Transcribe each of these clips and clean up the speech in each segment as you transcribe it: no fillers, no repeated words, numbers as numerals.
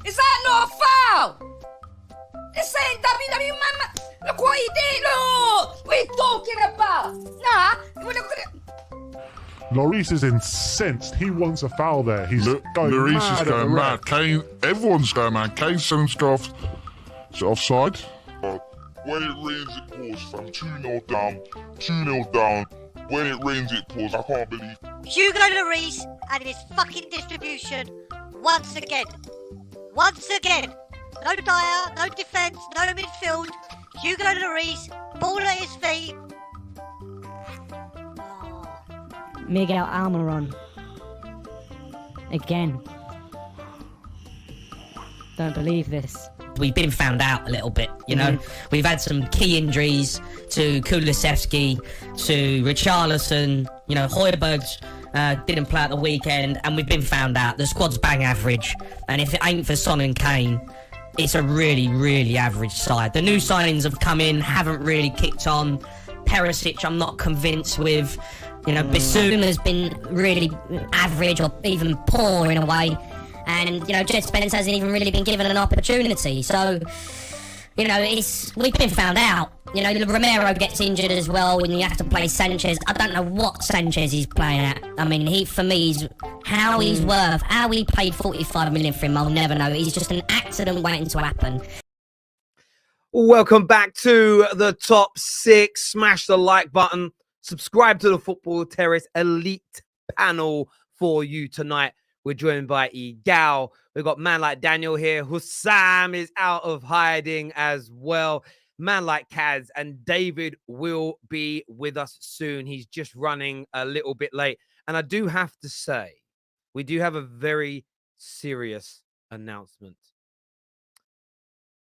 Is that not a foul? This ain't WWE, man. Look what he did. Look. What are you talking about? Nah. Look at it. Lloris is incensed. He wants a foul there. He's going Lloris mad. is going mad. Kane, everyone's going mad. Kane's telling stuff. Is it offside? When it rains, it pours. From 2-0 down, 2-0 down. When it rains, it pours. I can't believe. Hugo Lloris and his fucking distribution once again. Once again. No Dyer, no defence, no midfield. Hugo Lloris, ball at his feet. Miguel Almiron. Again. Don't believe this. We've been found out a little bit, you know. We've had some key injuries to Kulusevski, to Richarlison, you know, Højbjerg didn't play at the weekend, and we've been found out. The squad's bang average, and if it ain't for Son and Kane, it's a really, really average side. The new signings have come in, haven't really kicked on. Perisic, I'm not convinced with. You know, Bassoon has been really average or even poor in a way. And, you know, Jet Spence hasn't even really been given an opportunity. So, you know, we've been found out. You know, Romero gets injured as well and you have to play Sanchez. I don't know what Sanchez he's playing at. I mean, for me, how he paid 45 million for him, I'll never know. He's just an accident waiting to happen. Welcome back to the Top 6. Smash the like button. Subscribe to the Football Terrace Elite panel for you tonight. We're joined by EGAL. We've got man like Daniel here. Hussam is out of hiding as well. Man like Kaz and David will be with us soon. He's just running a little bit late. And I do have to say, we do have a very serious announcement.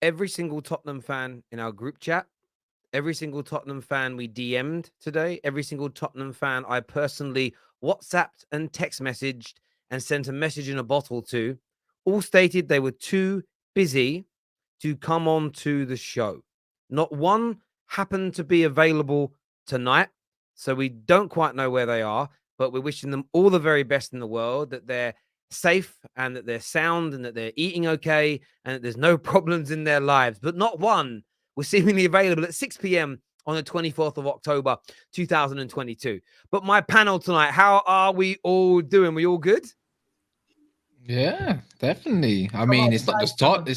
Every single Tottenham fan in our group chat, every single Tottenham fan we DM'd today, every single Tottenham fan I personally WhatsApped and text messaged and sent a message in a bottle to, all stated they were too busy to come on to the show. Not one happened to be available tonight, so we don't quite know where they are, but we're wishing them all the very best in the world, that they're safe and that they're sound and that they're eating okay and that there's no problems in their lives. But not one was seemingly available at 6 p.m. on the 24th of October, 2022. But my panel tonight, how are we all doing? We all good? Yeah, definitely. I mean, it's not just Tottenham.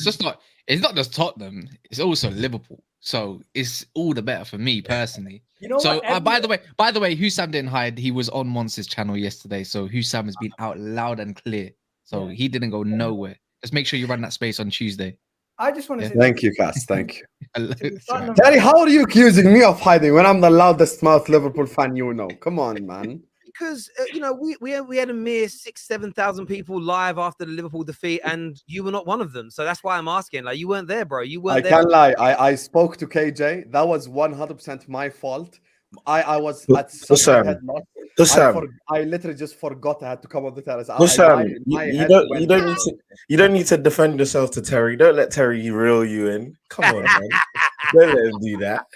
It's not just Tottenham. It's also Liverpool. So it's all the better for me personally. You know so what? by the way, Hussam didn't hide. He was on Monster's channel yesterday. So Hussam has been out loud and clear. So he didn't go nowhere. Just make sure you run that space on Tuesday. I just want to say thank you, Cass. Thank you. Sorry. Daddy, how are you accusing me of hiding when I'm the loudest mouth Liverpool fan you know? Come on, man. Because you know, we had a mere 6,000-7,000 people live after the Liverpool defeat, and you were not one of them. So that's why I'm asking. Like, you weren't there, bro. You weren't there. I can't lie. I spoke to KJ. That was 100% my fault. I was at such a head loss. I literally just forgot I had to come on the terrace. You don't need to defend yourself to Terry. Don't let Terry reel you in. Come on, man. Don't let him do that.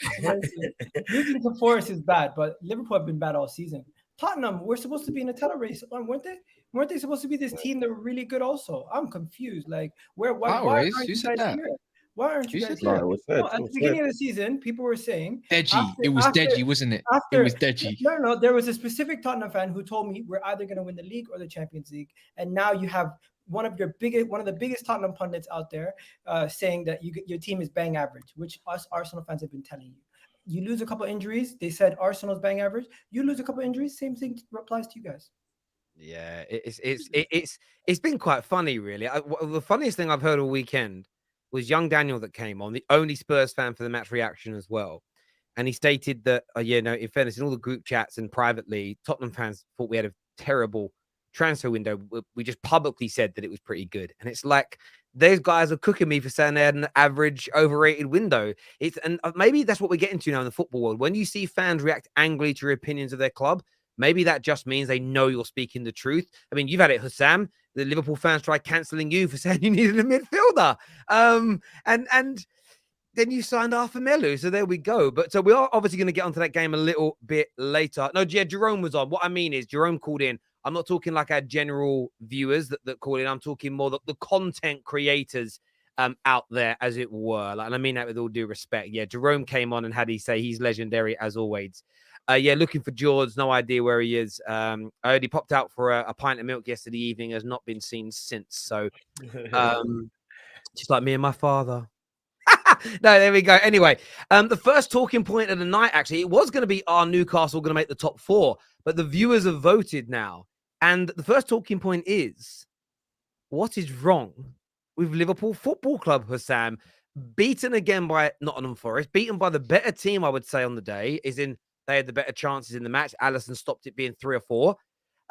Losing to Forest is bad, but Liverpool have been bad all season. Tottenham were supposed to be in a title race, weren't they? Weren't they supposed to be this team that were really good also? I'm confused. Like, why aren't you guys here? Why aren't you guys here? At the beginning of the season, people were saying it was Deji, wasn't it? It was Deji. No. There was a specific Tottenham fan who told me we're either going to win the league or the Champions League, and now you have one of the biggest Tottenham pundits out there saying that your team is bang average, which us Arsenal fans have been telling you. You lose a couple injuries, they said Arsenal's bang average. You lose a couple injuries, same thing applies to you guys. Yeah, it's been quite funny, really. The funniest thing I've heard all weekend was young Daniel that came on, the only Spurs fan for the match reaction as well. And he stated that, in fairness, in all the group chats and privately, Tottenham fans thought we had a terrible transfer window. We just publicly said that it was pretty good. And it's like, those guys are cooking me for saying they had an average, overrated window. And maybe that's what we're getting to now in the football world. When you see fans react angrily to your opinions of their club, maybe that just means they know you're speaking the truth. I mean, you've had it, Hussam. The Liverpool fans tried cancelling you for saying you needed a midfielder. And then you signed Arthur Melu. So there we go. But so we are obviously going to get onto that game a little bit later. No, yeah, Jerome was on. What I mean is Jerome called in I'm not talking like our general viewers that call in. I'm talking more the content creators out there, as it were. Like, and I mean that with all due respect. Yeah, Jerome came on and had he say he's legendary as always. Yeah, looking for George. No idea where he is. I heard he popped out for a pint of milk yesterday evening. Has not been seen since. So, just like me and my father. No, there we go. Anyway, the first talking point of the night, actually, it was going to be, are Newcastle going to make the top 4? But the viewers have voted now. And the first talking point is, what is wrong with Liverpool Football Club, Hussam? Beaten again by Nottingham Forest, beaten by the better team, I would say, on the day, is in they had the better chances in the match. Alisson stopped it being 3 or 4.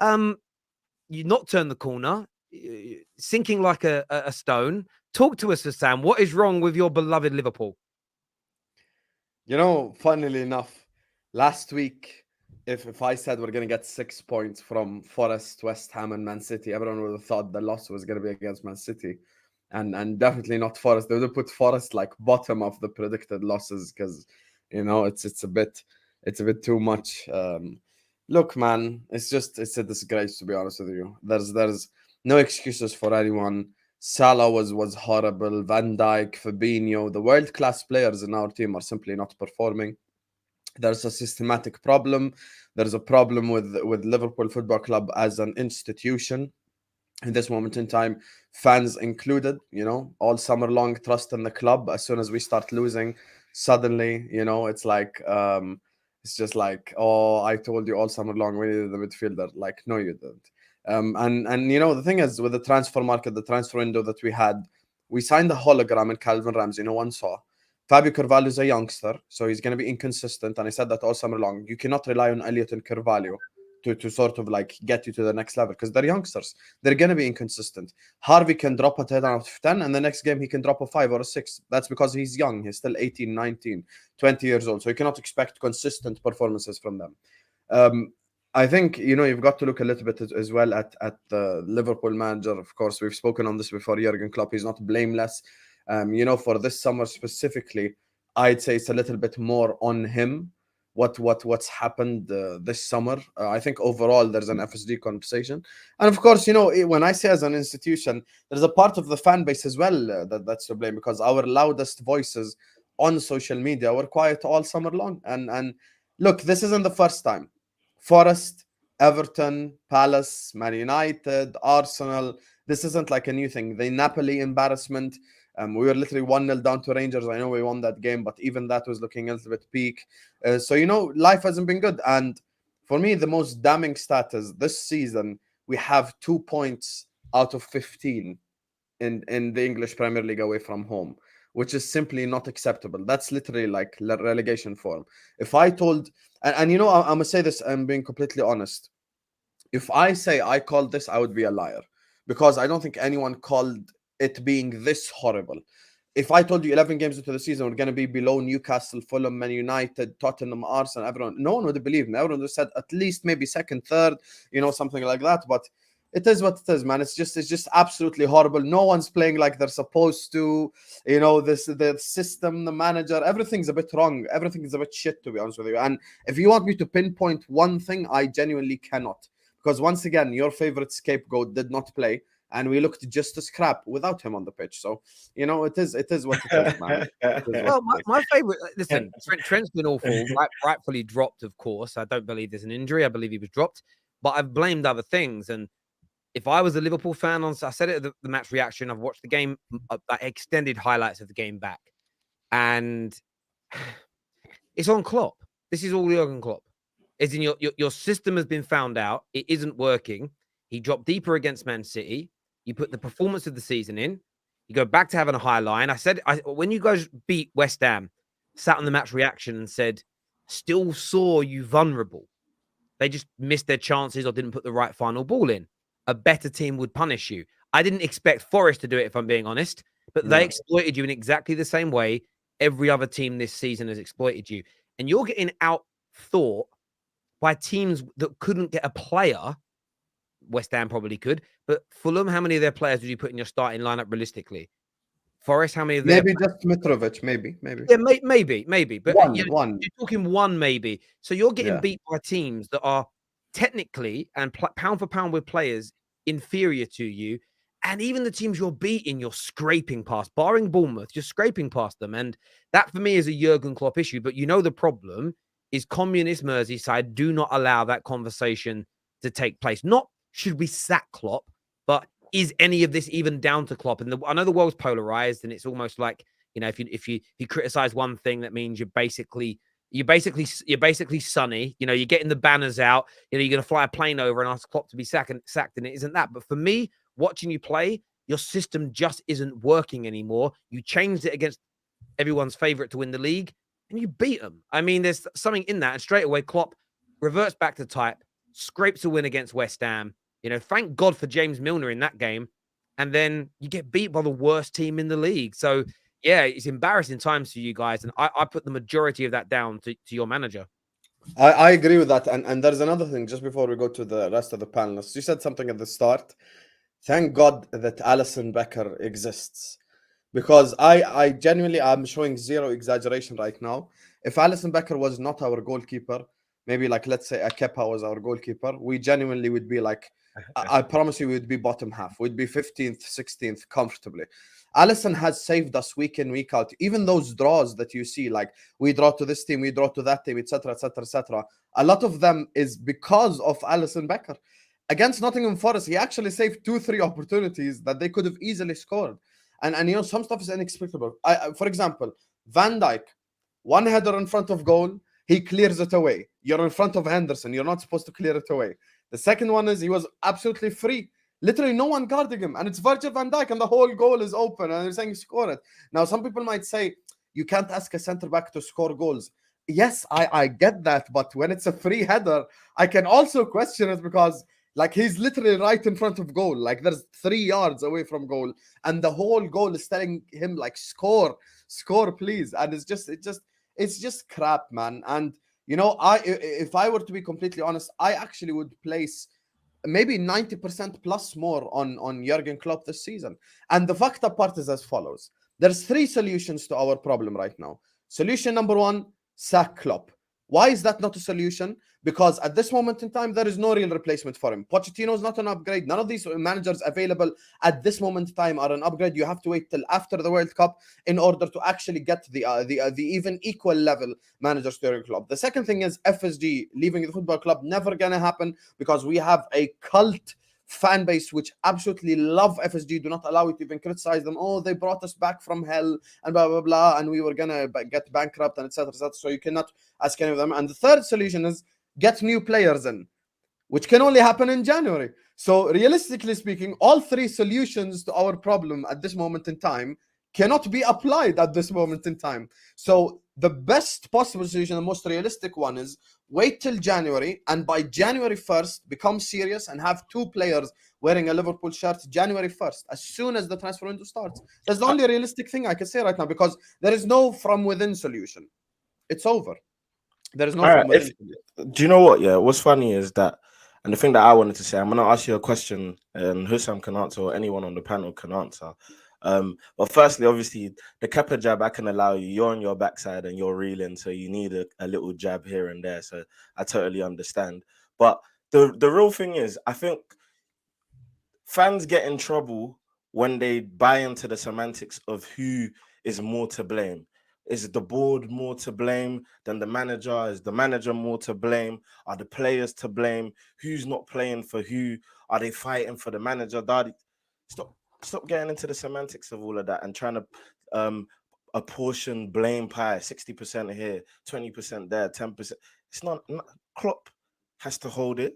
You not turn the corner, sinking like a stone. Talk to us, Sam. What is wrong with your beloved Liverpool? You know, funnily enough, last week, if I said we're going to get 6 points from Forest, West Ham, and Man City, everyone would have thought the loss was going to be against Man City, and definitely not Forest. They would have put Forest like bottom of the predicted losses because, you know, it's a bit too much. Look, man, it's a disgrace, to be honest with you. There's no excuses for anyone. Salah was horrible. Van Dijk, Fabinho, the world-class players in our team are simply not performing. There's a systematic problem. There's a problem with Liverpool Football Club as an institution. In this moment in time, fans included, you know, all summer long trust in the club. As soon as we start losing, suddenly, you know, it's like, it's just like, oh, I told you all summer long we needed the midfielder. Like, no, you didn't. And you know, the thing is, with the transfer market, the transfer window that we had, we signed a hologram in Calvin Ramsey. No one saw. Fabio Carvalho is a youngster, so he's going to be inconsistent. And I said that all summer long. You cannot rely on Elliot and Carvalho to sort of like get you to the next level because they're youngsters. They're going to be inconsistent. Harvey can drop a 10 out of 10, and the next game he can drop a 5 or a 6. That's because he's young. He's still 18, 19, 20 years old. So you cannot expect consistent performances from them. I think, you know, you've got to look a little bit as well at the Liverpool manager. Of course, we've spoken on this before. Jurgen Klopp, he's not blameless. You know, for this summer specifically, I'd say it's a little bit more on him. What's happened this summer. I think overall there's an FSG conversation. And of course, you know, when I say as an institution, there's a part of the fan base as well that's to blame because our loudest voices on social media were quiet all summer long. And look, this isn't the first time. Forest, Everton, Palace, Man United, Arsenal. This isn't like a new thing. The Napoli embarrassment. We were literally 1-0 down to Rangers. I know we won that game, but even that was looking a little bit peak. So, you know, life hasn't been good. And for me, the most damning stat is this season, we have 2 points out of 15 in the English Premier League away from home, which is simply not acceptable. That's literally like relegation form. If I told... And you know, I'm going to say this, I'm being completely honest. If I say I called this, I would be a liar. Because I don't think anyone called it being this horrible. If I told you 11 games into the season, we're going to be below Newcastle, Fulham, Man United, Tottenham, Arsenal, everyone, no one would believe me. Everyone would have said at least maybe second, third, you know, something like that. But it is what it is, man. It's just absolutely horrible. No one's playing like they're supposed to. You know, the system, the manager, everything's a bit wrong. Everything's a bit shit, to be honest with you. And if you want me to pinpoint one thing, I genuinely cannot. Because once again, your favorite scapegoat did not play, and we looked just as crap without him on the pitch. So, you know, it is what it is, man. Well, my favorite. Listen, Trent's been awful, rightfully dropped, of course. I don't believe there's an injury. I believe he was dropped, but I've blamed other things. And if I was a Liverpool fan, I said it at the match reaction. I've watched the game, extended highlights of the game back, and it's on Klopp. This is all Jurgen Klopp. As in your system has been found out. It isn't working. He dropped deeper against Man City. You put the performance of the season in. You go back to having a high line. I said when you guys beat West Ham, sat on the match reaction and said, still saw you vulnerable. They just missed their chances or didn't put the right final ball in. A better team would punish you. I didn't expect Forest to do it, if I'm being honest, but they exploited you in exactly the same way every other team this season has exploited you. And you're getting out-thought by teams that couldn't get a player. West Ham probably could, but Fulham, how many of their players would you put in your starting lineup realistically? Forest, how many of their... Maybe just Mitrovic, maybe. Yeah, maybe. But one. You're talking one, maybe. So you're getting beat by teams that are technically and pound for pound with players inferior to you. And even the teams you're beating, you're scraping past, barring Bournemouth, you're scraping past them. And that for me is a Jurgen Klopp issue. But you know, the problem is communist Merseyside do not allow that conversation to take place. Not should we sack Klopp, but is any of this even down to Klopp? And I know the world's polarized, and it's almost like, you know, if you criticize one thing, that means you're basically sunny. You know, you're getting the banners out. You know, you're going to fly a plane over and ask Klopp to be sacked, and it isn't that. But for me, watching you play, your system just isn't working anymore. You changed it against everyone's favorite to win the league, and you beat them. I mean, there's something in that. And straight away, Klopp reverts back to type, scrapes a win against West Ham. You know, thank God for James Milner in that game. And then you get beat by the worst team in the league. So, yeah, it's embarrassing times for you guys. And I put the majority of that down to your manager. I agree with that. And there's another thing, just before we go to the rest of the panelists. You said something at the start. Thank God that Alisson Becker exists. Because I genuinely, I'm showing zero exaggeration right now. If Alisson Becker was not our goalkeeper, maybe like, let's say Kepa was our goalkeeper, we genuinely would be like, I promise you, we'd be bottom half. We'd be 15th, 16th comfortably. Alisson has saved us week in, week out. Even those draws that you see, like we draw to this team, we draw to that team, etc., etc., etc. A lot of them is because of Alisson Becker. Against Nottingham Forest, he actually saved 2-3 opportunities that they could have easily scored. And you know, some stuff is inexplicable. For example, Van Dijk, one header in front of goal, he clears it away. You're in front of Henderson. You're not supposed to clear it away. The second one is he was absolutely free. Literally no one guarding him. And it's Virgil van Dijk and the whole goal is open. And they're saying score it. Now, some people might say, you can't ask a centre-back to score goals. Yes, I get that. But when it's a free header, I can also question it because like he's literally right in front of goal. Like there's 3 yards away from goal. And the whole goal is telling him like, score, please. And it's just crap, man. And you know, if I were to be completely honest, I actually would place maybe 90% plus more on Jurgen Klopp this season. And the fucked up part is as follows. There's 3 solutions to our problem right now. Solution number 1, sack Klopp. Why is that not a solution? Because at this moment in time, there is no real replacement for him. Pochettino is not an upgrade. None of these managers available at this moment in time are an upgrade. You have to wait till after the World Cup in order to actually get the even equal level managers to your club. The second thing is FSG leaving the football club. Never gonna happen because we have a cult fan base which absolutely love FSG, do not allow it to even criticize them. Oh, they brought us back from hell and blah blah blah, and we were gonna get bankrupt and etc. So you cannot ask any of them. And the third solution is get new players in, which can only happen in January. So realistically speaking, all 3 solutions to our problem at this moment in time cannot be applied at this moment in time. So the best possible solution, the most realistic one, is wait till January, and by January 1st, become serious and have 2 players wearing a Liverpool shirt January 1st, as soon as the transfer window starts. That's the only realistic thing I can say right now, because there is no from within solution. It's over. There is no from within. Do you know what? Yeah, what's funny is that, and the thing that I wanted to say, I'm going to ask you a question, and Hussam can answer, or anyone on the panel can answer. But firstly, obviously, the Kepa jab I can allow you. You're on your backside and you're reeling, so you need a little jab here and there. So I totally understand. But the real thing is, I think fans get in trouble when they buy into the semantics of who is more to blame. Is the board more to blame than the manager? Is the manager more to blame? Are the players to blame? Who's not playing for who? Are they fighting for the manager? Stop getting into the semantics of all of that and trying to apportion blame pie, 60% here, 20% there, 10%. It's not. Klopp has to hold it.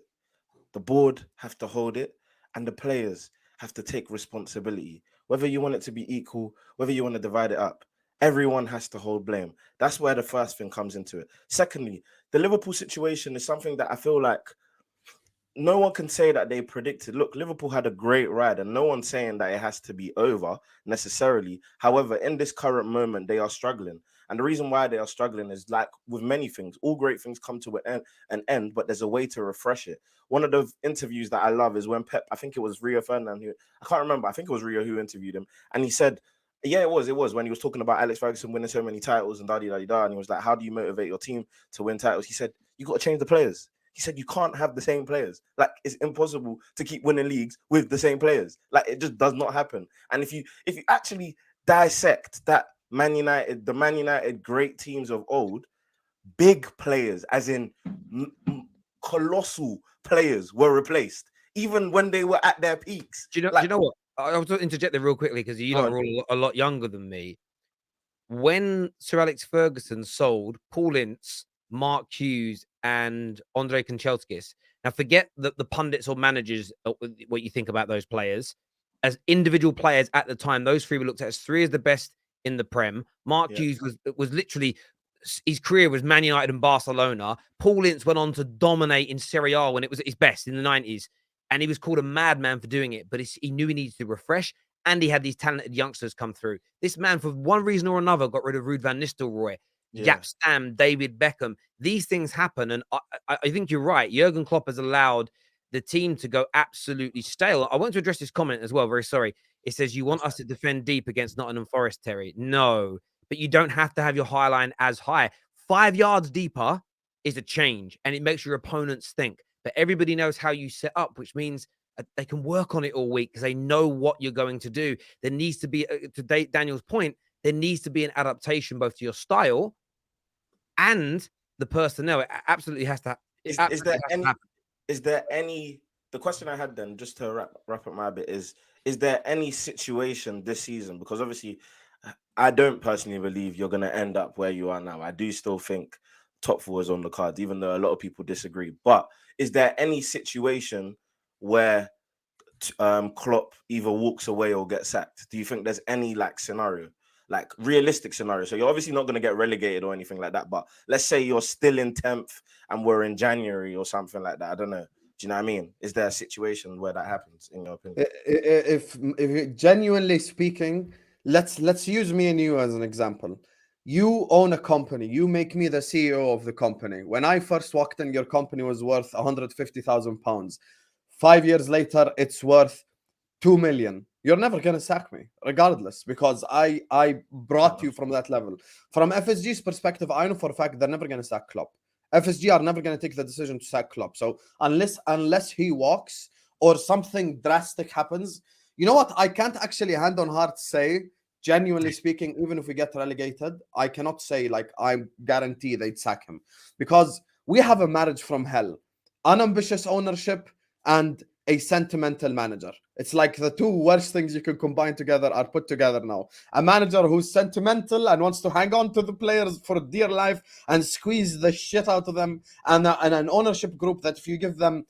The board have to hold it. And the players have to take responsibility. Whether you want it to be equal, whether you want to divide it up, everyone has to hold blame. That's where the first thing comes into it. Secondly, the Liverpool situation is something that I feel like no one can say that they predicted. Look, Liverpool had a great ride, and no one's saying that it has to be over necessarily. However, in this current moment, they are struggling. And the reason why they are struggling is, like with many things, all great things come to an end, but there's a way to refresh it. One of the interviews that I love is when Pep, I think it was Rio Ferdinand, I can't remember, I think it was Rio who interviewed him, and he said, yeah, it was when he was talking about Alex Ferguson winning so many titles and da-di-da-di-da, and he was like, how do you motivate your team to win titles? He said, you got to change the players. He said you can't have the same players. Like it's impossible to keep winning leagues with the same players. Like it just does not happen. And if you actually dissect that Man United, the Man United great teams of old, big players, as in colossal players, were replaced, even when they were at their peaks. Do you know what? I'll just interject there real quickly because you lot are all a lot younger than me. When Sir Alex Ferguson sold Paul Ince, Mark Hughes, and Andre Kanchelskis, now forget that the pundits or managers, what you think about those players. As individual players at the time, those three were looked at as three of the best in the Prem. Mark Hughes was literally, his career was Man United and Barcelona. Paul Ince went on to dominate in Serie A when it was at his best in the 90s. And he was called a madman for doing it, but he knew he needed to refresh, and he had these talented youngsters come through. This man, for one reason or another, got rid of Ruud van Nistelrooy, Jaap Stam, David Beckham. These things happen, and I think you're right. Jurgen Klopp has allowed the team to go absolutely stale. I want to address this comment as well. Very sorry. It says, you want us to defend deep against Nottingham Forest, Terry? No, but you don't have to have your high line as high. 5 yards deeper is a change, and it makes your opponents think. But everybody knows how you set up, which means they can work on it all week because they know what you're going to do. There needs to be, to Daniel's point, there needs to be an adaptation both to your style and the personnel. It absolutely has to. Is there any? The question I had then, just to wrap up my bit, is there any situation this season? Because obviously, I don't personally believe you're going to end up where you are now. I do still think top four is on the cards, even though a lot of people disagree. But is there any situation where Klopp either walks away or gets sacked? Do you think there's any scenario, like realistic scenario? So you're obviously not going to get relegated or anything like that, but let's say you're still in 10th and we're in January or something like that. I don't know. Do you know what I mean? Is there a situation where that happens, in your opinion? If genuinely speaking, let's use me and you as an example. You own a company. You make me the CEO of the company. When I first walked in, your company was worth £150,000. 5 years later, it's worth 2 million. You're never going to sack me, regardless, because I brought you from that level. From FSG's perspective, I know for a fact they're never going to sack Klopp. FSG are never going to take the decision to sack Klopp. So unless he walks or something drastic happens, you know what? I can't actually hand on heart say, genuinely speaking, even if we get relegated, I cannot say I guarantee they'd sack him, because we have a marriage from hell: unambitious ownership and a sentimental manager. It's like the two worst things you can combine together are put together now. A manager who's sentimental and wants to hang on to the players for dear life and squeeze the shit out of them, and an ownership group that if you give them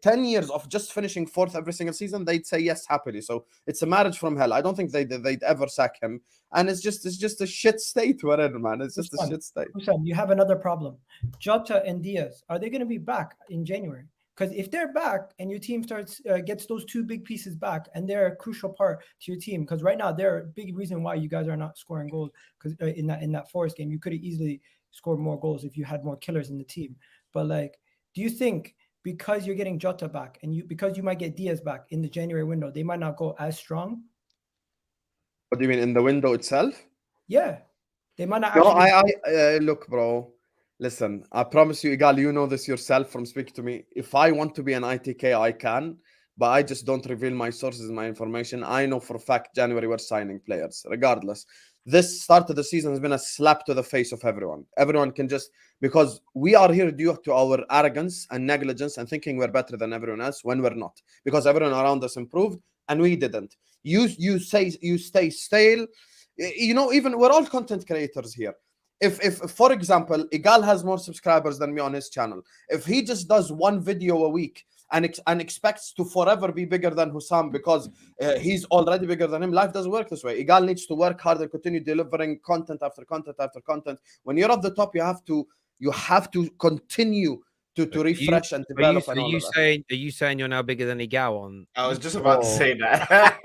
10 years of just finishing fourth every single season, they'd say yes happily. So it's a marriage from hell. I don't think they'd ever sack him, and it's just a shit state we're in, man. It's just a shit state. Hussein, you have another problem. Jota and Diaz, are they going to be back in January? Because if they're back and your team gets those two big pieces back, and they're a crucial part to your team, because right now they're a big reason why you guys are not scoring goals. Because in that Forest game, you could have easily scored more goals if you had more killers in the team. But do you think, because you're getting Jota back and because you might get Diaz back in the January window, they might not go as strong? What do you mean, in the window itself? Yeah, they might not. Look, bro. Listen, I promise you, EGAL, you know this yourself from speaking to me. If I want to be an ITK, I can, but I just don't reveal my sources and my information. I know for a fact January we're signing players, regardless. This start of the season has been a slap to the face of everyone. Everyone can just, because we are here due to our arrogance and negligence and thinking we're better than everyone else when we're not, because everyone around us improved and we didn't. You stay stale. You know, even we're all content creators here. If for example, EGAL has more subscribers than me on his channel, if he just does one video a week and expects to forever be bigger than Hussam because he's already bigger than him, life doesn't work this way. EGAL needs to work hard and continue delivering content after content after content. When you're at the top, you have to continue to refresh and develop. Are you saying you're now bigger than EGAL on? I was just about to say that.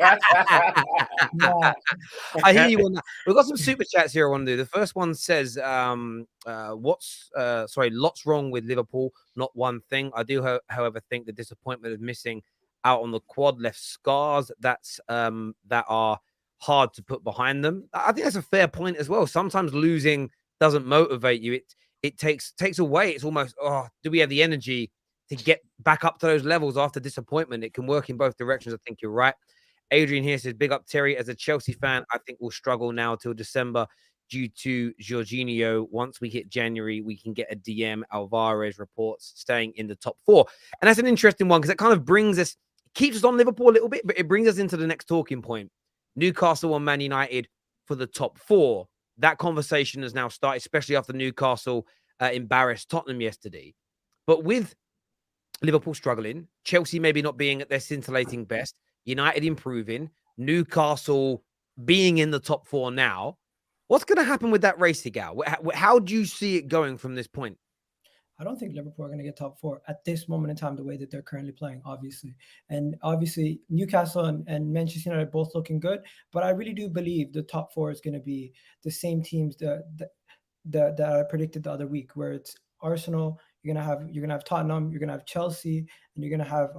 I hear you on that. We've got some super chats here I want to do. The first one says, lots wrong with Liverpool, not one thing. I do, however, think the disappointment of missing out on the quad left scars that are hard to put behind them. I think that's a fair point as well. Sometimes losing doesn't motivate you. it takes away. It's almost, do we have the energy to get back up to those levels after disappointment? It can work in both directions. I think you're right. Adrian here says, big up Terry. As a Chelsea fan, I think we'll struggle now till December due to Jorginho. Once we hit January, we can get a DM. Alvarez reports staying in the top 4. And that's an interesting one because it kind of brings us, keeps us on Liverpool a little bit, but it brings us into the next talking point. Newcastle and Man United for the top 4. That conversation has now started, especially after Newcastle embarrassed Tottenham yesterday. But with Liverpool struggling, Chelsea maybe not being at their scintillating best, United improving, Newcastle being in the top 4 now, what's going to happen with that race, EGAL? How do you see it going from this point? I don't think Liverpool are going to get top 4 at this moment in time, the way that they're currently playing, obviously. And obviously, Newcastle and Manchester United are both looking good. But I really do believe the top 4 is going to be the same teams that I predicted the other week, where it's Arsenal, you're gonna have Tottenham, you're gonna have Chelsea, and you're gonna have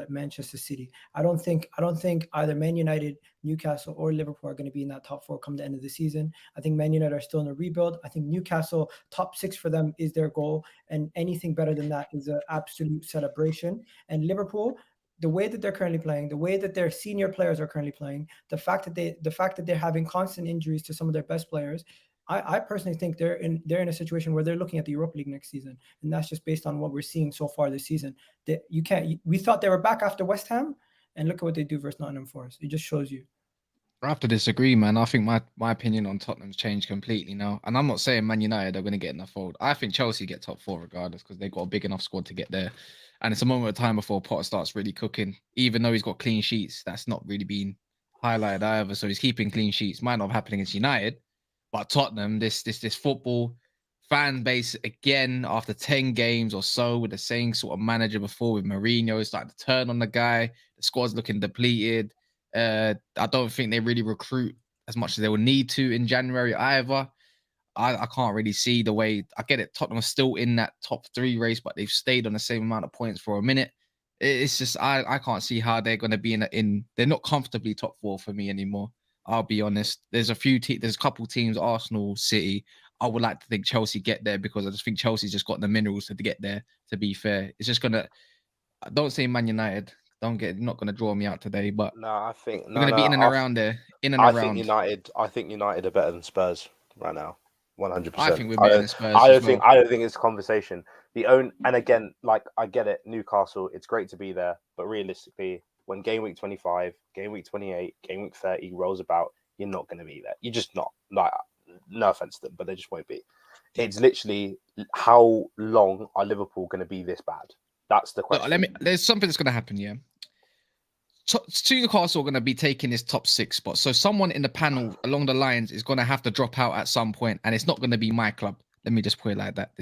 Manchester City. I don't think either Man United, Newcastle, or Liverpool are gonna be in that top 4 come the end of the season. I think Man United are still in a rebuild. I think Newcastle top 6 for them is their goal, and anything better than that is an absolute celebration. And Liverpool, the way that they're currently playing, the way that their senior players are currently playing, the fact that they're having constant injuries to some of their best players, I personally think they're in a situation where they're looking at the Europa League next season, and that's just based on what we're seeing so far this season. We thought they were back after West Ham, and look at what they do versus Nottingham Forest. It just shows you. I have to disagree, man. I think my opinion on Tottenham's changed completely now, and I'm not saying Man United are going to get in the fold. I think Chelsea get top 4 regardless because they've got a big enough squad to get there, and it's a moment of time before Potter starts really cooking. Even though he's got clean sheets, that's not really been highlighted either. So he's keeping clean sheets. Might not have happened against United. But Tottenham, this football fan base, again, after 10 games or so with the same sort of manager before with Mourinho, starting to turn on the guy. The squad's looking depleted. I don't think they really recruit as much as they will need to in January either. I can't really see the way. I get it. Tottenham are still in that top 3 race, but they've stayed on the same amount of points for a minute. It's just, I can't see how they're going to be they're not comfortably top 4 for me anymore. I'll be honest. There's a couple teams, Arsenal, City. I would like to think Chelsea get there because I just think Chelsea's just got the minerals to get there. To be fair, it's just gonna. Don't say Man United. You're not gonna draw me out today. But no, I think we're gonna be in and around there. I think United are better than Spurs right now. 100%. I think we're better than Spurs. I don't think it's a conversation. And again, like I get it. Newcastle, it's great to be there, but realistically, when game week 25, game week 28, game week 30 rolls about, you're not going to be there. You're just not. Like, no offense to them, but they just won't be. It's literally, how long are Liverpool going to be this bad? That's the question. Look, there's something that's going to happen, yeah. Newcastle are going to be taking this top 6 spot. So someone in the panel along the lines is going to have to drop out at some point, and it's not going to be my club. Let me just put it like that.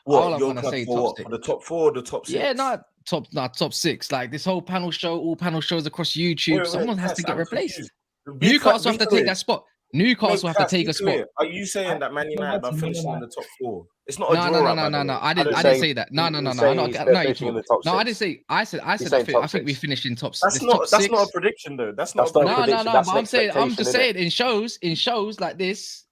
All I'm going to say for the top 4 or the top 6? Yeah, top 6. Like this whole panel show, all panel shows across YouTube. Someone has to get replaced. Newcastle have to take that spot. Newcastle have to take a spot. Are you saying that Man United are finishing in the top 4? It's not a draw. No. I didn't say that. No. I didn't say. I said. I think we finished in top 6. That's not a prediction, though. That's not. No. But I'm just saying. In shows like this,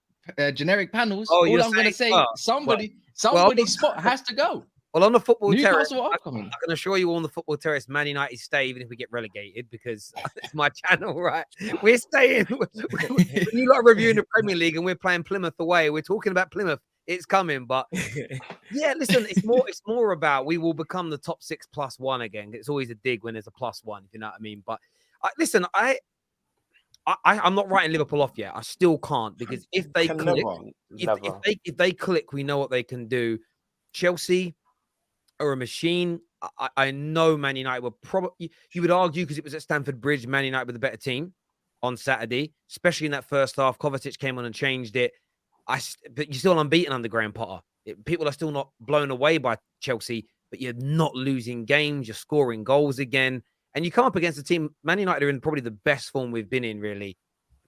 generic panels. All I'm going to say, somebody spot has to go. Well, on the football terrace, I can assure you on the football terrace, Man United stay even if we get relegated because it's my channel, right? We're staying. You lot are reviewing the Premier League and we're playing Plymouth away. We're talking about Plymouth. It's coming, but yeah, listen, it's more about we will become the top 6 plus 1 again. It's always a dig when there's a plus 1, if you know what I mean. But listen, I'm not writing Liverpool off yet. I still can't because if they click, if they click, we know what they can do. Chelsea are a machine. I know Man United were probably, you would argue, because it was at Stamford Bridge, Man United were the better team on Saturday, especially in that first half. Kovacic came on and changed it. But you're still unbeaten under Graham Potter. People are still not blown away by Chelsea, but you're not losing games. You're scoring goals again. And you come up against a team, Man United are in probably the best form we've been in, really,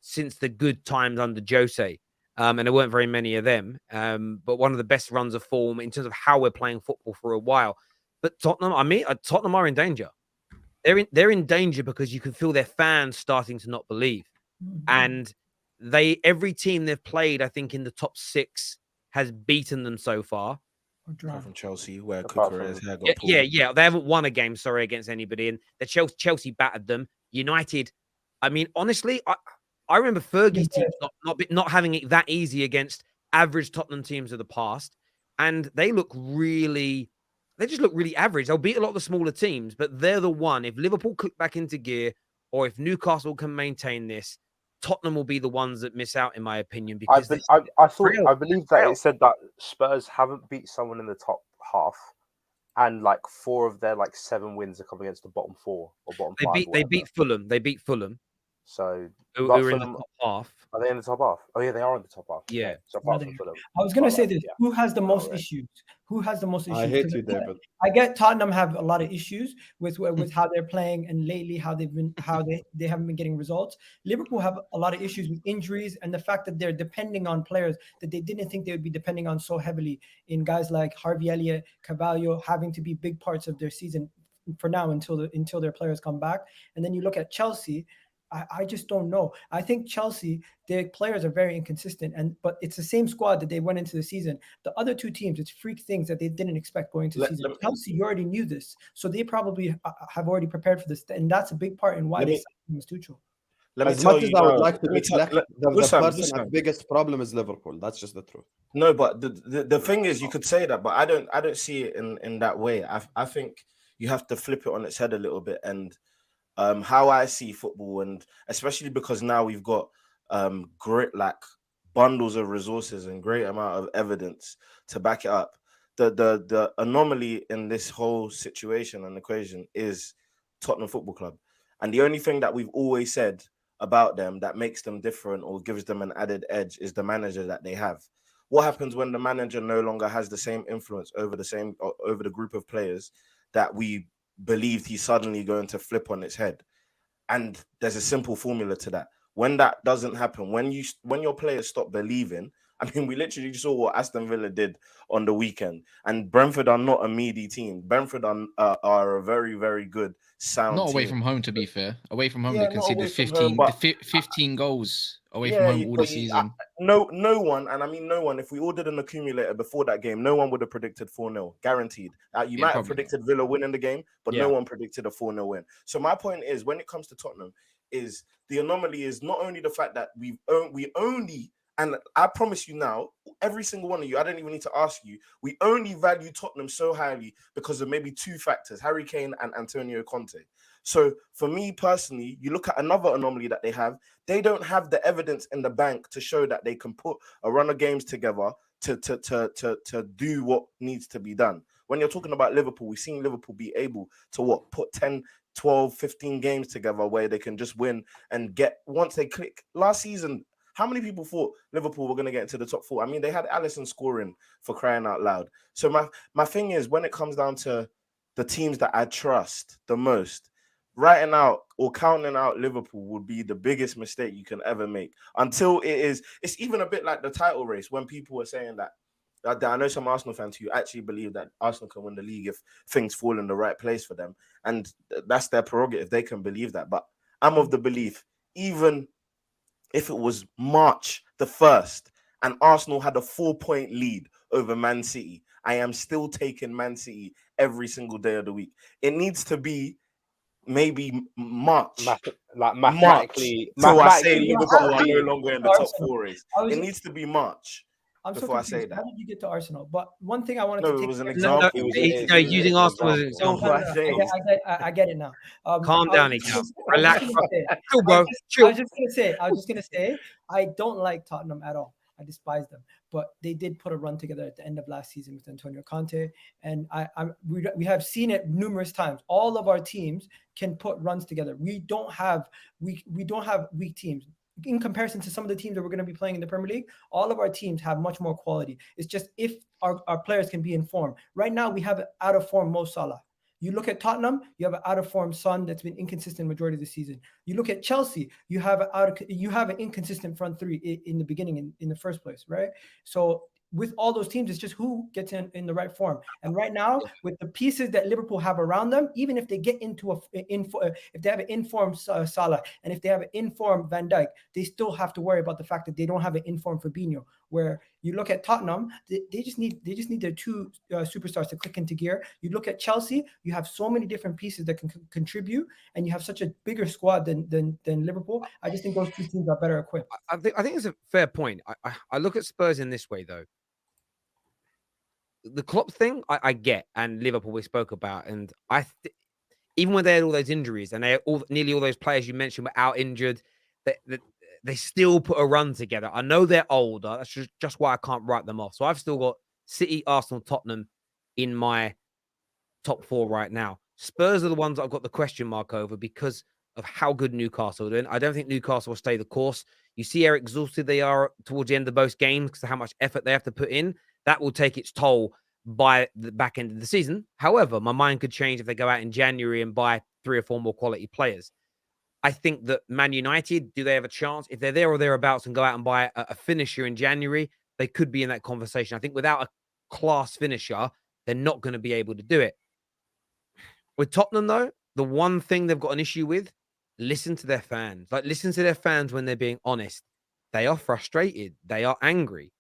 since the good times under Jose. And there weren't very many of them. But one of the best runs of form in terms of how we're playing football for a while. But Tottenham are in danger. They're in danger because you can feel their fans starting to not believe. Mm-hmm. And every team they've played, I think, in the top 6 has beaten them so far. Apart from Chelsea, where Apart Cucurella's from- hair got pulled. Yeah. They haven't won a game, sorry, against anybody. And the Chelsea battered them. United, I mean, honestly, I remember Fergie's team not having it that easy against average Tottenham teams of the past. And they just look really average. They'll beat a lot of the smaller teams, but they're the one. If Liverpool click back into gear, or if Newcastle can maintain this, Tottenham will be the ones that miss out, in my opinion. Because I believe that it said that Spurs haven't beat someone in the top half, and like 4 of their 7 wins are coming against the bottom 4 or bottom 5. They beat Fulham. They beat Fulham. So who are in the top half. Are they in the top half? Oh yeah, they are in the top half. Yeah. So apart from Fulham. I was gonna say this: who has the most issues? Who has the most issues? I hate 'Cause you, David. I get Tottenham have a lot of issues with how they're playing, and lately how they haven't been getting results. Liverpool have a lot of issues with injuries and the fact that they're depending on players that they didn't think they would be depending on so heavily, in guys like Harvey Elliott, Carvalho, having to be big parts of their season for now until their players come back. And then you look at Chelsea. I just don't know. I think Chelsea, their players are very inconsistent, but it's the same squad that they went into the season. The other 2 teams, it's freak things that they didn't expect going into the season. Chelsea, you already knew this, so they probably have already prepared for this, and that's a big part in why they signed Tuchel. As much as I would like to deflect, the person at biggest problem is Liverpool. That's just the truth. No, but the thing is, you could say that, but I don't see it in that way. I think you have to flip it on its head a little bit. And how I see football, and especially because now we've got great bundles of resources and great amount of evidence to back it up. The anomaly in this whole situation and equation is Tottenham Football Club, and the only thing that we've always said about them that makes them different or gives them an added edge is the manager that they have. What happens when the manager no longer has the same influence over the group of players that we believed he's suddenly going to flip on its head? And there's a simple formula to that. When that doesn't happen, when your players stop believing, I mean, we literally just saw what Aston Villa did on the weekend. And Brentford are not a meaty team. Brentford are a very, very good, sound Not away team. from home, to be fair. Away from home, Yeah, they not conceded away from 15, home, but 15 goals away from home all the season. No one, and I mean no one, if we ordered an accumulator before that game, no one would have predicted 4-0, guaranteed. You might have predicted Villa winning the game, but no one predicted a 4-0 win. So my point is, when it comes to Tottenham, is the anomaly is not only the fact that we only, and I promise you now, every single one of you, I don't even need to ask you, we only value Tottenham so highly because of maybe 2 factors, Harry Kane and Antonio Conte. So for me personally, you look at another anomaly that they don't have the evidence in the bank to show that they can put a run of games together to do what needs to be done. When you're talking about Liverpool, we've seen Liverpool be able to put 10, 12, 15 games together where they can just win and get, once they click. Last season, how many people thought Liverpool were going to get into the top 4? I mean, they had Alisson scoring, for crying out loud. So my thing is, when it comes down to the teams that I trust the most, writing out or counting out Liverpool would be the biggest mistake you can ever make. Until it's even a bit like the title race, when people were saying that I know some Arsenal fans who actually believe that Arsenal can win the league if things fall in the right place for them. And that's their prerogative. They can believe that. But I'm of the belief, even if it was March the 1st and Arsenal had a 4-point lead over Man City, I am still taking Man City every single day of the week. It needs to be maybe March. Mathematically, so I say Liverpool are no longer in the top 4 race. It needs to be March. I'm so before I confused. say that. How did you get to Arsenal? But one thing I wanted to take. It was an example. Using Arsenal as an example. I get it now. Calm down, Igal. Relax. Chill, bro. Chill. I was just gonna say, I don't like Tottenham at all. I despise them, but they did put a run together at the end of last season with Antonio Conte, and we have seen it numerous times. All of our teams can put runs together. We don't have weak teams. In comparison to some of the teams that we're going to be playing in the Premier League, all of our teams have much more quality. It's just if our players can be in form. Right now, we have out of form Mo Salah. You look at Tottenham, you have an out of form Son that's been inconsistent majority of the season. You look at Chelsea, you have an inconsistent front three in the beginning in the first place, right? So with all those teams, it's just who gets in the right form. And right now, with the pieces that Liverpool have around them, even if they get into if they have an informed Salah and if they have an informed Van Dijk, they still have to worry about the fact that they don't have an informed Fabinho. Where you look at Tottenham, they just need their two superstars to click into gear. You look at Chelsea, you have so many different pieces that can contribute, and you have such a bigger squad than Liverpool. I just think those two teams are better equipped. I think it's a fair point. I look at Spurs in this way though. The Klopp thing, I get, and Liverpool we spoke about, and even when they had all those injuries and nearly all those players you mentioned were out injured, they still put a run together. I know they're older. That's just why I can't write them off. So I've still got City, Arsenal, Tottenham in my top 4 right now. Spurs are the ones I've got the question mark over because of how good Newcastle are doing. I don't think Newcastle will stay the course. You see how exhausted they are towards the end of most games because of how much effort they have to put in. That will take its toll by the back end of the season. However, my mind could change if they go out in January and buy 3 or 4 more quality players. I think that Man United, do they have a chance? If they're there or thereabouts and go out and buy a finisher in January, they could be in that conversation. I think without a class finisher, they're not going to be able to do it. With Tottenham, though, the one thing they've got an issue with, listen to their fans. Like, listen to their fans when they're being honest. They are frustrated. They are angry.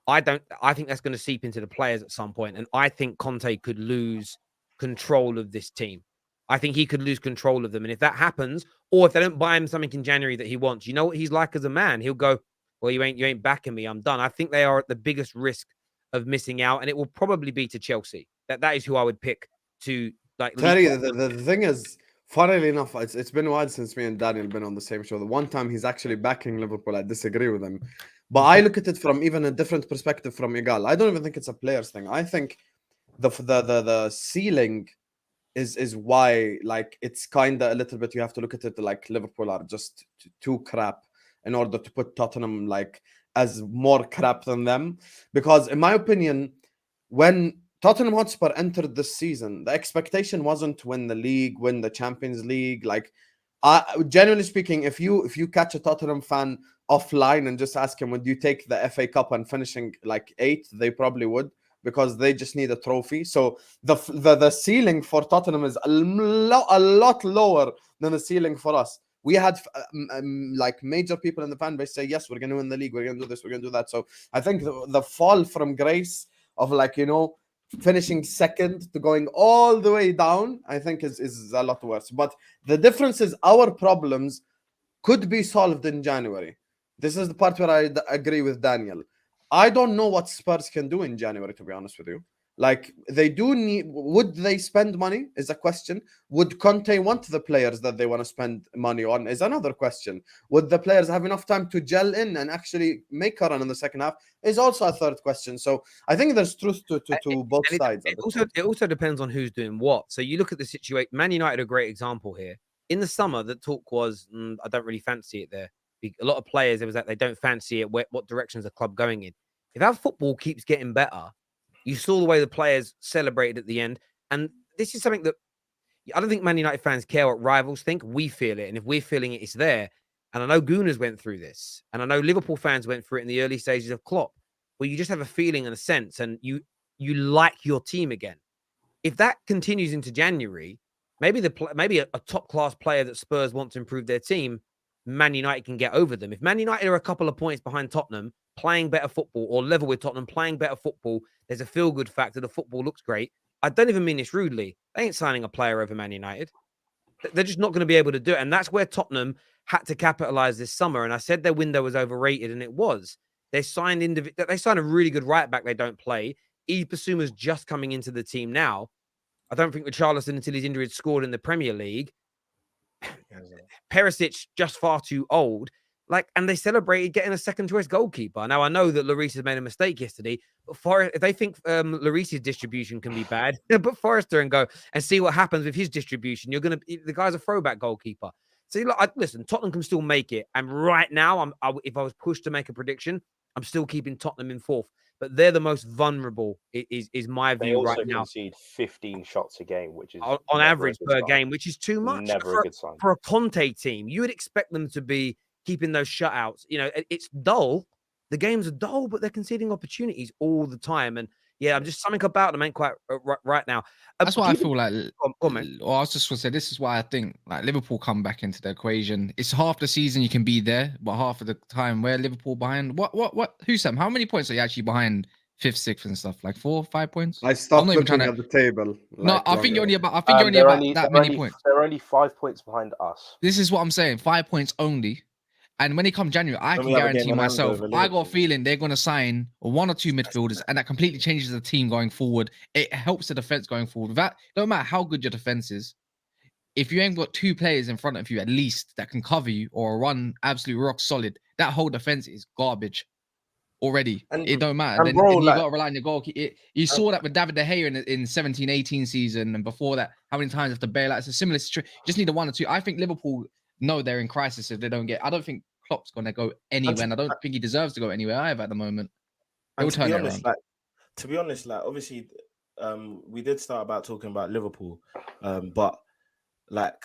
I think that's going to seep into the players at some point, and I think Conte could lose control of this team. I think he could lose control of them, and if that happens, or if they don't buy him something in January that he wants, you know what he's like as a man? He'll go, well, you ain't backing me. I'm done. I think they are at the biggest risk of missing out, and it will probably be to Chelsea. That is who I would pick to like. Terry, the thing is, funnily enough, it's been a while since me and Daniel have been on the same show. The one time he's actually backing Liverpool, I disagree with him. But I look at it from even a different perspective from EGAL. I don't even think it's a players thing. I think the ceiling is why, like, it's kind of a little bit, you have to look at it like Liverpool are just too crap in order to put Tottenham like as more crap than them. Because in my opinion, when Tottenham Hotspur entered this season, the expectation wasn't to win the league, win the Champions League. Like, generally speaking, if you catch a Tottenham fan offline and just ask him, would you take the FA Cup and finishing like 8th, they probably would, because they just need a trophy. So the ceiling for Tottenham is a lot lower than the ceiling for us. We had like major people in the fan base say, yes, we're going to win the league, we're going to do this, we're going to do that. So I think the fall from grace of, like, you know, finishing second to going all the way down, I think is a lot worse. But the difference is our problems could be solved in January. This is the part where I agree with Daniel. I don't know what Spurs can do in January, to be honest with you. Like, they do need, would they spend money is a question. Would Conte want the players that they want to spend money on is another question. Would the players have enough time to gel in and actually make a run in the second half is also a third question. So I think there's truth to both sides. It also depends on who's doing what. So you look at the situation. Man United are a great example here. In the summer, the talk was, I don't really fancy it there. A lot of players, it was like they don't fancy it. What direction is the club going in? If our football keeps getting better, you saw the way the players celebrated at the end. And this is something that I don't think Man United fans care what rivals think. We feel it. And if we're feeling it, it's there. And I know Gunners went through this. And I know Liverpool fans went through it in the early stages of Klopp, where you just have a feeling and a sense, and you like your team again. If that continues into January, maybe a top-class player that Spurs want to improve their team, Man United can get over them. If Man United are a couple of points behind Tottenham, playing better football, or level with Tottenham, playing better football, there's a feel-good factor. The football looks great. I don't even mean this rudely. They ain't signing a player over Man United. They're just not going to be able to do it. And that's where Tottenham had to capitalize this summer. And I said their window was overrated, and it was. They signed a really good right-back they don't play. Basuma's just coming into the team now. I don't think Richarlison, until his injury, had scored in the Premier League. Perisic, just far too old. And they celebrated getting a second-choice goalkeeper. Now, I know that Lloris has made a mistake yesterday, but if they think Lloris's distribution can be bad, put Forrester and go and see what happens with his distribution. The guy's a throwback goalkeeper. So, listen, Tottenham can still make it. And right now, if I was pushed to make a prediction, I'm still keeping Tottenham in 4th. But they're the most vulnerable, is my view right now. They also concede 15 shots a game, which is on average per game, which is too much. Never a good sign. For a Conte team, you would expect them to be keeping those shutouts. You know, it's dull, the games are dull, but they're conceding opportunities all the time. And yeah, I'm just something about them ain't quite right now. That's why I feel like. Go on, man. Or I was just gonna say, this is why I think like Liverpool come back into the equation. It's half the season you can be there, but half of the time where Liverpool behind. What? Who, Sam? How many points are you actually behind 5th, 6th, and stuff? Like 4, 5 points? I stopped not even looking trying at the table. No, I think you're only about. I think you're only they're about that many points. They're only 5 points behind us. This is what I'm saying. 5 points only. And when it comes January, I can we have a game guarantee in hand myself, over I got a Liverpool. feeling they're going to sign 1 or 2 midfielders, and that completely changes the team going forward. It helps the defense going forward. That don't matter how good your defense is, if you ain't got 2 players in front of you at least that can cover you or run absolute rock solid, that whole defense is garbage already. And- it don't matter. and Then, bro, then you like- got to rely on your goalkeeper. You saw that with David De Gea in 17-18 season, and before that, how many times after bail out? It's a similar situation. You just need a 1 or 2. I think Liverpool know they're in crisis if they don't get. I don't think Klopp's going to go anywhere, and I don't think he deserves to go anywhere either at the moment. He'll turn it around. To be honest, like obviously, we did start about talking about Liverpool, but like,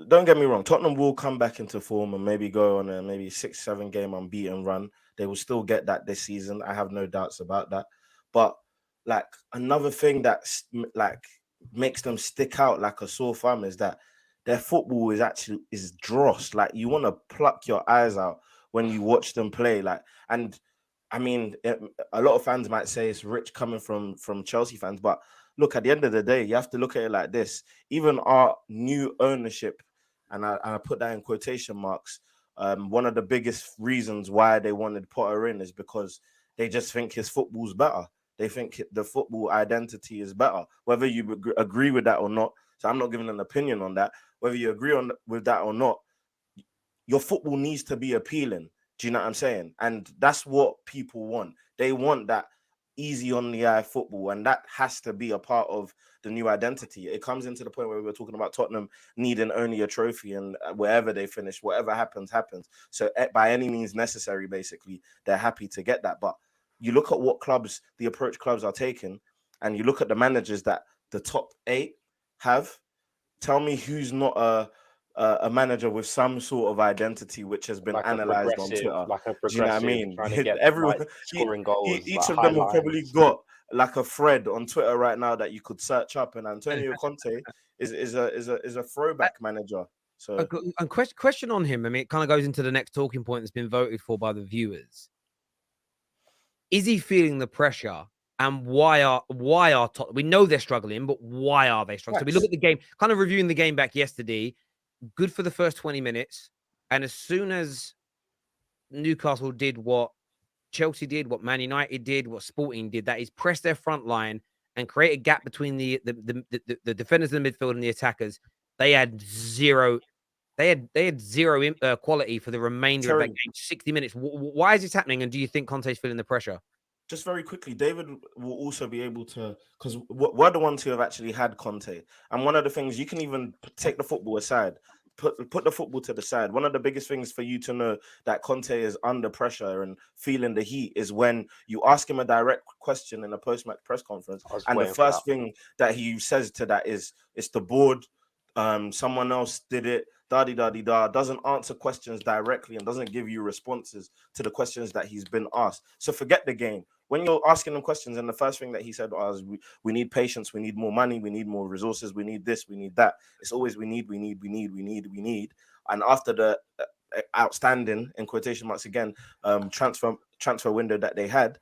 don't get me wrong, Tottenham will come back into form and maybe go on a maybe 6-7 game unbeaten run. They will still get that this season. I have no doubts about that. But like another thing that's like makes them stick out like a sore thumb is that their football is dross. Like you want to pluck your eyes out when you watch them play. Like, and I mean, a lot of fans might say it's rich coming from Chelsea fans, but look, at the end of the day, you have to look at it like this. Even our new ownership, and I put that in quotation marks, one of the biggest reasons why they wanted Potter in is because they just think his football's better. They think the football identity is better, whether you agree with that or not. So I'm not giving an opinion on that. Whether you agree with that or not, your football needs to be appealing. Do you know what I'm saying? And that's what people want. They want that easy on the eye football, and that has to be a part of the new identity. It comes into the point where we were talking about Tottenham needing only a trophy, and wherever they finish, whatever happens. So by any means necessary, basically, they're happy to get that. But you look at what the approach clubs are taking, and you look at the managers that the top 8 have. Tell me who's not a manager with some sort of identity which has been analysed on Twitter. Like a progressive, do you know what I mean? trying to get Everyone, like, scoring goals. Each of them have probably got like a thread on Twitter right now that you could search up. And Antonio Conte is a throwback manager. So a question on him. I mean, it kind of goes into the next talking point that's been voted for by the viewers. Is he feeling the pressure? And why are Tottenham? We know they're struggling, but why are they struggling? So we look at the game, kind of reviewing the game back yesterday. Good for the first 20 minutes. And as soon as Newcastle did what Chelsea did, what Man United did, what Sporting did, that is press their front line and create a gap between the defenders in the midfield and the attackers. They had zero. They had zero quality for the remainder of that game. 60 minutes. Why is this happening? And do you think Conte's feeling the pressure? Just very quickly, David will also be able to, because we're the ones who have actually had Conte. And one of the things, you can even take the football aside, put the football to the side. One of the biggest things for you to know that Conte is under pressure and feeling the heat is when you ask him a direct question in a post-match press conference. And the first thing that he says to that is, it's the board, someone else did it, da-di-da-di-da, doesn't answer questions directly and doesn't give you responses to the questions that he's been asked. So forget the game. When you're asking him questions, and the first thing that he said was, we need patience, we need more money, we need more resources, we need this, we need that. It's always we need. And after the outstanding, in quotation marks again, transfer window that they had,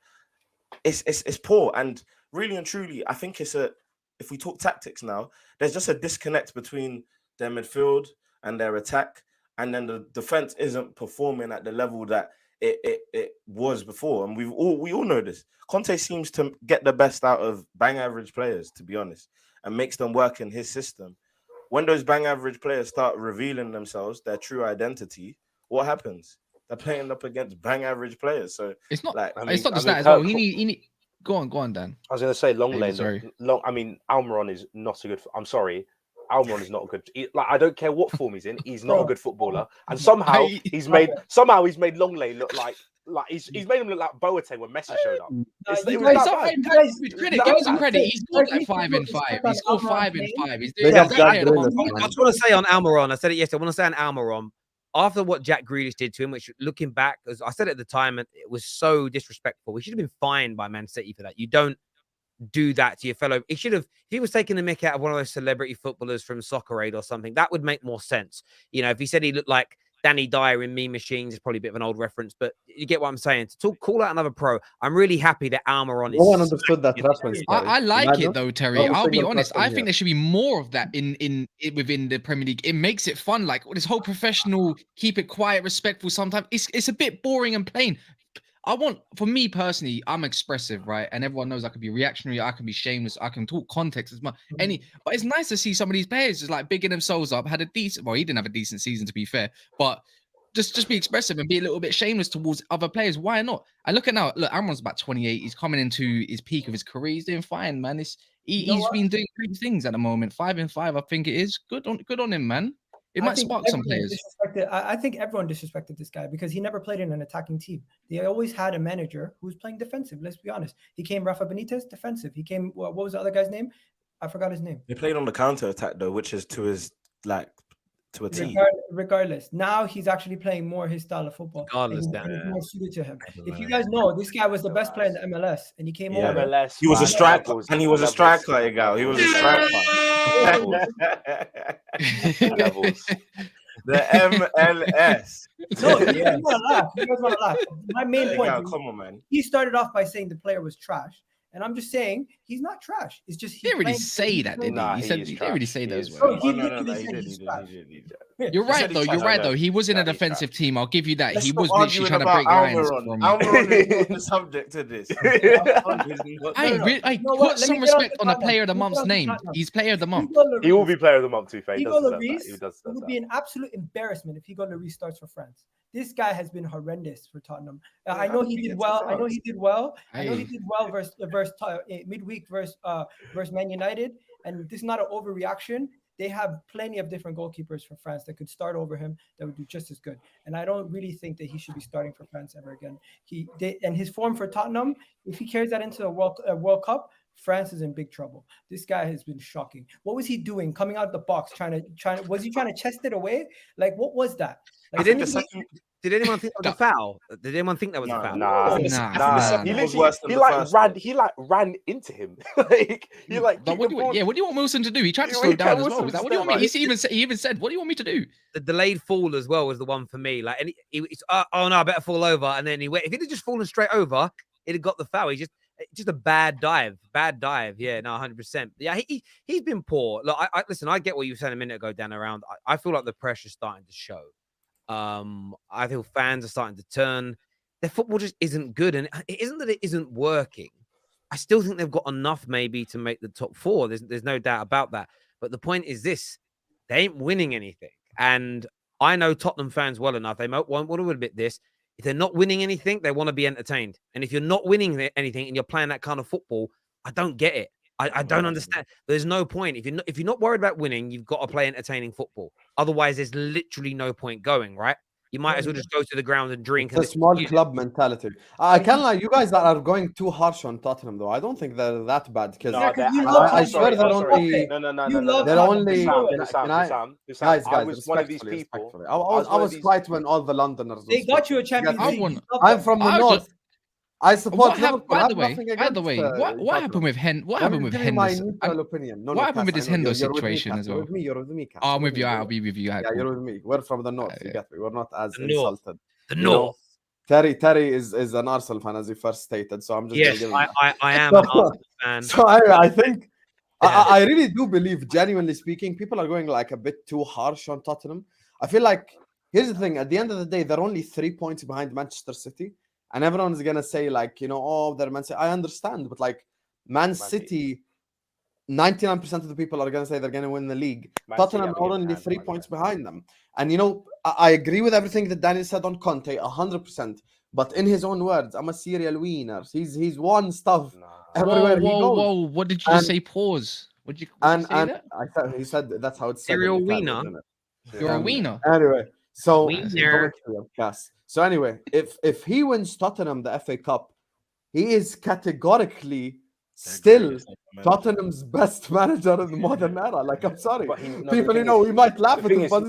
it's poor. And really and truly, I think if we talk tactics now, there's just a disconnect between their midfield and their attack, and then the defense isn't performing at the level that it was before. And we all know this. Conte seems to get the best out of bang average players, to be honest, and makes them work in his system. When those bang average players start revealing themselves, their true identity, what happens? They're playing up against bang average players. So it's not like it's not just that as well. He need go on, Dan. I was going to say long David, lane. sorry. I mean, Almiron is not a good. I'm sorry. Almiron is not a good. I don't care what form he's in. He's not a good footballer, and somehow he's made long lane look like he's made him look like Boateng when Messi showed up. Give him credit. He scored like 5 in 5. He scored 5 in 5. He's doing I just want to say on Almiron. I said it yesterday. I want to say on Almiron. after what Jack Grealish did to him, which looking back, as I said at the time, it was so disrespectful. We should have been fined by Man City for that. You don't do that to your fellow. He should have, if he was taking the mick out of one of those celebrity footballers from Soccer Aid or something, that would make more sense. You know, if he said he looked like Danny Dyer in Mean Machines, is probably a bit of an old reference, but you get what I'm saying. To call out another pro, I'm really happy that Almiron is. No one understood that reference. I like it though, Terry. Not a I'll be single honest. person I think there should be more of that in within the Premier League. It makes it fun. Like this whole professional, keep it quiet, respectful. Sometimes it's a bit boring and plain. For me personally, I'm expressive, right? And everyone knows I can be reactionary, I can be shameless, I can talk context as much. But it's nice to see some of these players just like bigging themselves up. Had a decent, well, he didn't have a decent season to be fair, but just be expressive and be a little bit shameless towards other players. Why not? I look Amron's about 28. He's coming into his peak of his career. He's doing fine, man. He's been doing great things at the moment. 5-5, I think it is. Good on him, man. It might spark some players. I think everyone disrespected this guy because he never played in an attacking team. They always had a manager who was playing defensive. Let's be honest. He came Rafa Benitez, defensive. He came, what was the other guy's name? I forgot his name. He played on the counter attack though, which is to a team. Regardless, now he's actually playing more his style of football. Regardless, and it's more suited to him. If you guys know, this guy was the best player in the MLS, and he came over. MLS, he was a striker, and he was a striker, EGAL. He was a striker. Levels. The MLS. No, you guys want to laugh. My main point. EGAL, come on, man. He started off by saying the player was trash. And I'm just saying he's not trash. It's just he didn't really say that, did he? He said he didn't really say those words. You're right though. You're right though. He was in a defensive team. I'll give you that. He was literally trying to break lines. Almiron is not the subject to this. I put some respect on the player of the month's name. He's player of the month. He will be player of the month too. It would be an absolute embarrassment if Hugo Lloris starts for France. This guy has been horrendous for Tottenham. I know he did well. I know he did well versus midweek versus Man United. And this is not an overreaction. They have plenty of different goalkeepers for France that could start over him that would do just as good. And I don't really think that he should be starting for France ever again. And his form for Tottenham, if he carries that into a World Cup, France is in big trouble. This guy has been shocking. What was he doing? Coming out of the box, was he trying to chest it away? Like, what was that? Like, Did anyone think that was a foul? Did anyone think that was a foul? Nah. He ran into him. What do you want Wilson to do? He tried to slow down as well. What do you want me? He even said, "What do you want me to do?" The delayed fall as well was the one for me. Like, and it's oh no, I better fall over. And then he went. If he'd have just fallen straight over, he'd have got the foul. He just a bad dive. Yeah, no, 100%. Yeah, he's been poor. Look, listen. I get what you were saying a minute ago, Dan. Around, I feel like the pressure's starting to show. I feel fans are starting to turn. Their football just isn't good, and it isn't that it isn't working. I still think they've got enough maybe to make the top four. There's no doubt about that. But the point is this: they ain't winning anything, and I know Tottenham fans well enough. They might want to admit this. If they're not winning anything, they want to be entertained. And if you're not winning anything and you're playing that kind of football, I don't get it. I don't understand. There's no point. If you're not worried about winning, you've got to play entertaining football. Otherwise, there's literally no point going, right? You might as well just go to the ground and drink. It's a small club mentality. I can't lie. You guys are going too harsh on Tottenham, though. I don't think they're that bad. Because I swear they're only. They're only. Guys, I was one of these people. I was quiet when all the Londoners. They got you a Champions League. I'm from the north. I support Liverpool. By the way, what happened with Henderson? What happened with Henderson? What happened with this Hendo situation as well? You're with me. I'm with you. I'll be with you. Yeah, you're with me. We're from the north. You get me. We're not as insulted. The north. Terry is an Arsenal fan, as he first stated. So I'm just. Yes, I am an Arsenal fan. So I think I really do believe, genuinely speaking, people are going like a bit too harsh on Tottenham. I feel like here's the thing: at the end of the day, they're only 3 points behind Manchester City. And everyone's gonna say, like, they're Man City. I understand, but like Man City, 99% of the people are gonna say they're gonna win the league. Tottenham are only 3 points behind them. And I agree with everything that Daniel said on Conte, 100%. But in his own words, I'm a serial winner. He's won stuff everywhere he goes. Whoa! What did you just say? Pause. Would you say that? He said that's how it's serial winner. You're a wiener. Anyway, so winner. So anyway, if he wins Tottenham the FA Cup, he is categorically still Tottenham's best manager in the modern era. Like, I'm sorry, people, we might laugh at him, but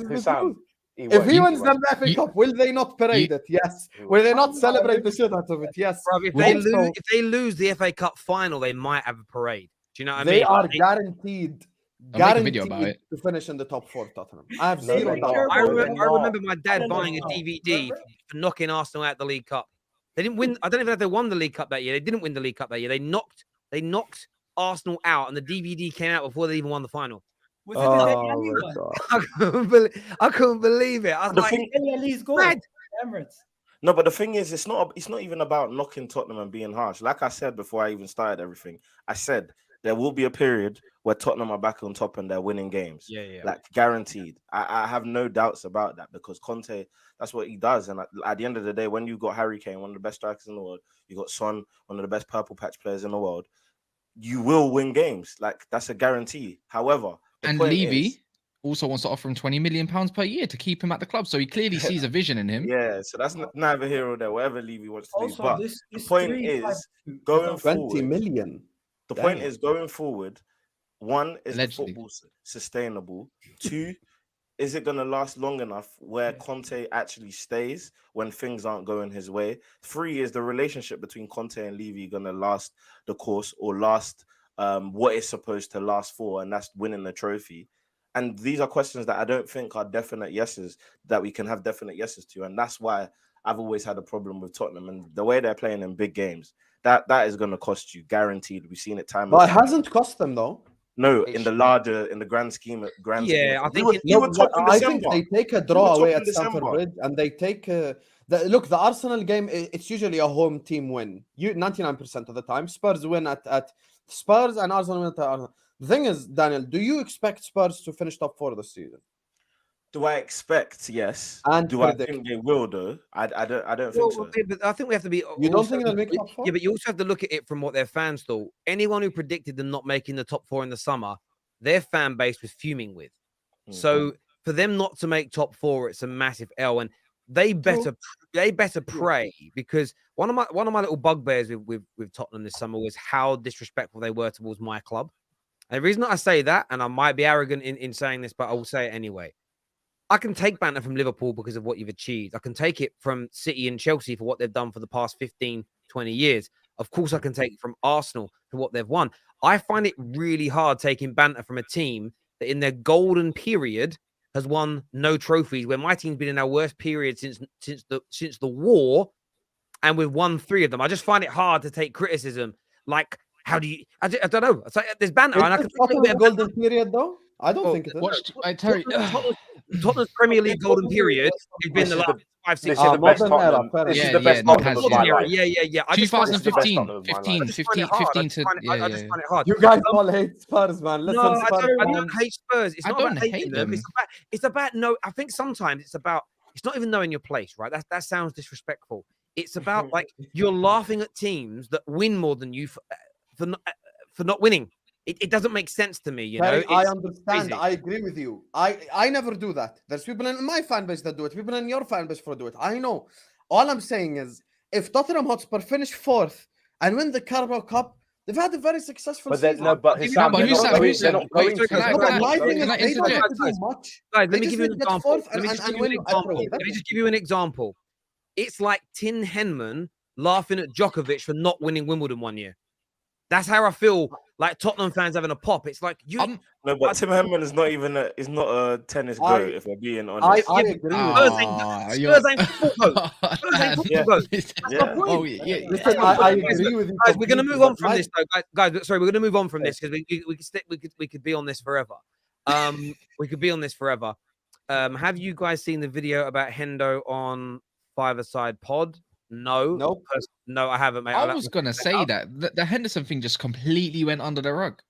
If he wins the FA Cup, will they not parade it? Yes. Will they not celebrate the shit out of it? Yes. Bro, if they lose the FA Cup final, they might have a parade. Do you know what I mean? They are guaranteed to finish in the top 4, Tottenham. I have zero doubt. I remember my dad buying a DVD for knocking Arsenal out the League Cup. They didn't win. I don't even know if they won the League Cup that year. They didn't win the League Cup that year. They knocked Arsenal out, and the DVD came out before they even won the final. Was it the I couldn't believe it. I was like, Emirates. No, but the thing is, it's not even about knocking Tottenham and being harsh. Like I said before I even started everything, I said there will be a period where Tottenham are back on top and they're winning games. Yeah. Like guaranteed. I have no doubts about that because Conte, that's what he does. And at the end of the day, when you've got Harry Kane, one of the best strikers in the world, you got Son, one of the best purple patch players in the world, you will win games. Like that's a guarantee. However, and Levy also wants to offer him £20 million per year to keep him at the club. So he clearly sees a vision in him. Yeah, so that's neither here or there, whatever Levy wants to do. But the point is, going forward, 20 million. The point is, going forward, one, is the football sustainable? 2, is it going to last long enough where Conte actually stays when things aren't going his way? 3, is the relationship between Conte and Levy going to last the course or last what it's supposed to last for, and that's winning the trophy? And these are questions that I don't think are definite yeses, that we can have definite yeses to. And that's why I've always had a problem with Tottenham and the way they're playing in big games. That is going to cost you, guaranteed. We've seen it time. But it hasn't cost them though. No, in the grand scheme. I think they take a draw away at Stamford Bridge, and they take the Arsenal game. It's usually a home team win. 99% of the time, Spurs win at Spurs and Arsenal win at Arsenal. The thing is, Daniel, do you expect Spurs to finish top 4 this season? Do I expect? Yes. And do I think they will? Though I don't think so. But I think we have to be. You don't think they'll make top 4? Yeah, but you also have to look at it from what their fans thought. Anyone who predicted them not making the top 4 in the summer, their fan base was fuming with. Mm-hmm. So for them not to make top 4, it's a massive L, and they better pray, because one of my little bugbears with Tottenham this summer was how disrespectful they were towards my club. And the reason that I say that, and I might be arrogant in saying this, but I will say it anyway. I can take banter from Liverpool because of what you've achieved. I can take it from City and Chelsea for what they've done for the past 15, 20 years. Of course, I can take it from Arsenal for what they've won. I find it really hard taking banter from a team that in their golden period has won no trophies, where my team's been in our worst period since the war, and we've won 3 of them. I just find it hard to take criticism. Like, how do you? I don't know. It's like there's banter. And I can think a golden period though. I don't think it is. Tottenham's Premier League golden period has been the last 5-6 years. This is the best Tottenham. This is the best Tottenham of my life. Yeah. 2015, 15 to I just find it hard. You guys all hate Spurs, man. No, I don't hate Spurs. It's not about hating them. It's about no. I think sometimes it's not even knowing your place, right? That sounds disrespectful. It's about like you're laughing at teams that win more than you for not winning. It doesn't make sense to me, you know. I understand. Crazy. I agree with you. I never do that. There's people in my fan base that do it. People in your fan base do it. I know. All I'm saying is, if Tottenham Hotspur finish 4th and win the Carabao Cup, they've had a very successful season. Guys, let me give you an example. Let me just give you an example. It's like Tin Henman laughing at Djokovic for not winning Wimbledon one year. That's how I feel. Like Tottenham fans having a pop. It's like you. No, but Tim Henman is not a tennis goat. If we're being honest, I agree. Spurs ain't football goat. Spurs ain't football goat. That's my point. Listen, I agree with you. Guys, we're gonna move on from this, though. Guys, sorry, we're gonna move on from this because we could be on this forever. We could be on this forever. Have you guys seen the video about Hendo on Five-a-Side Pod? No. Nope. No, I haven't, mate. I was going to say that the Henderson thing just completely went under the rug.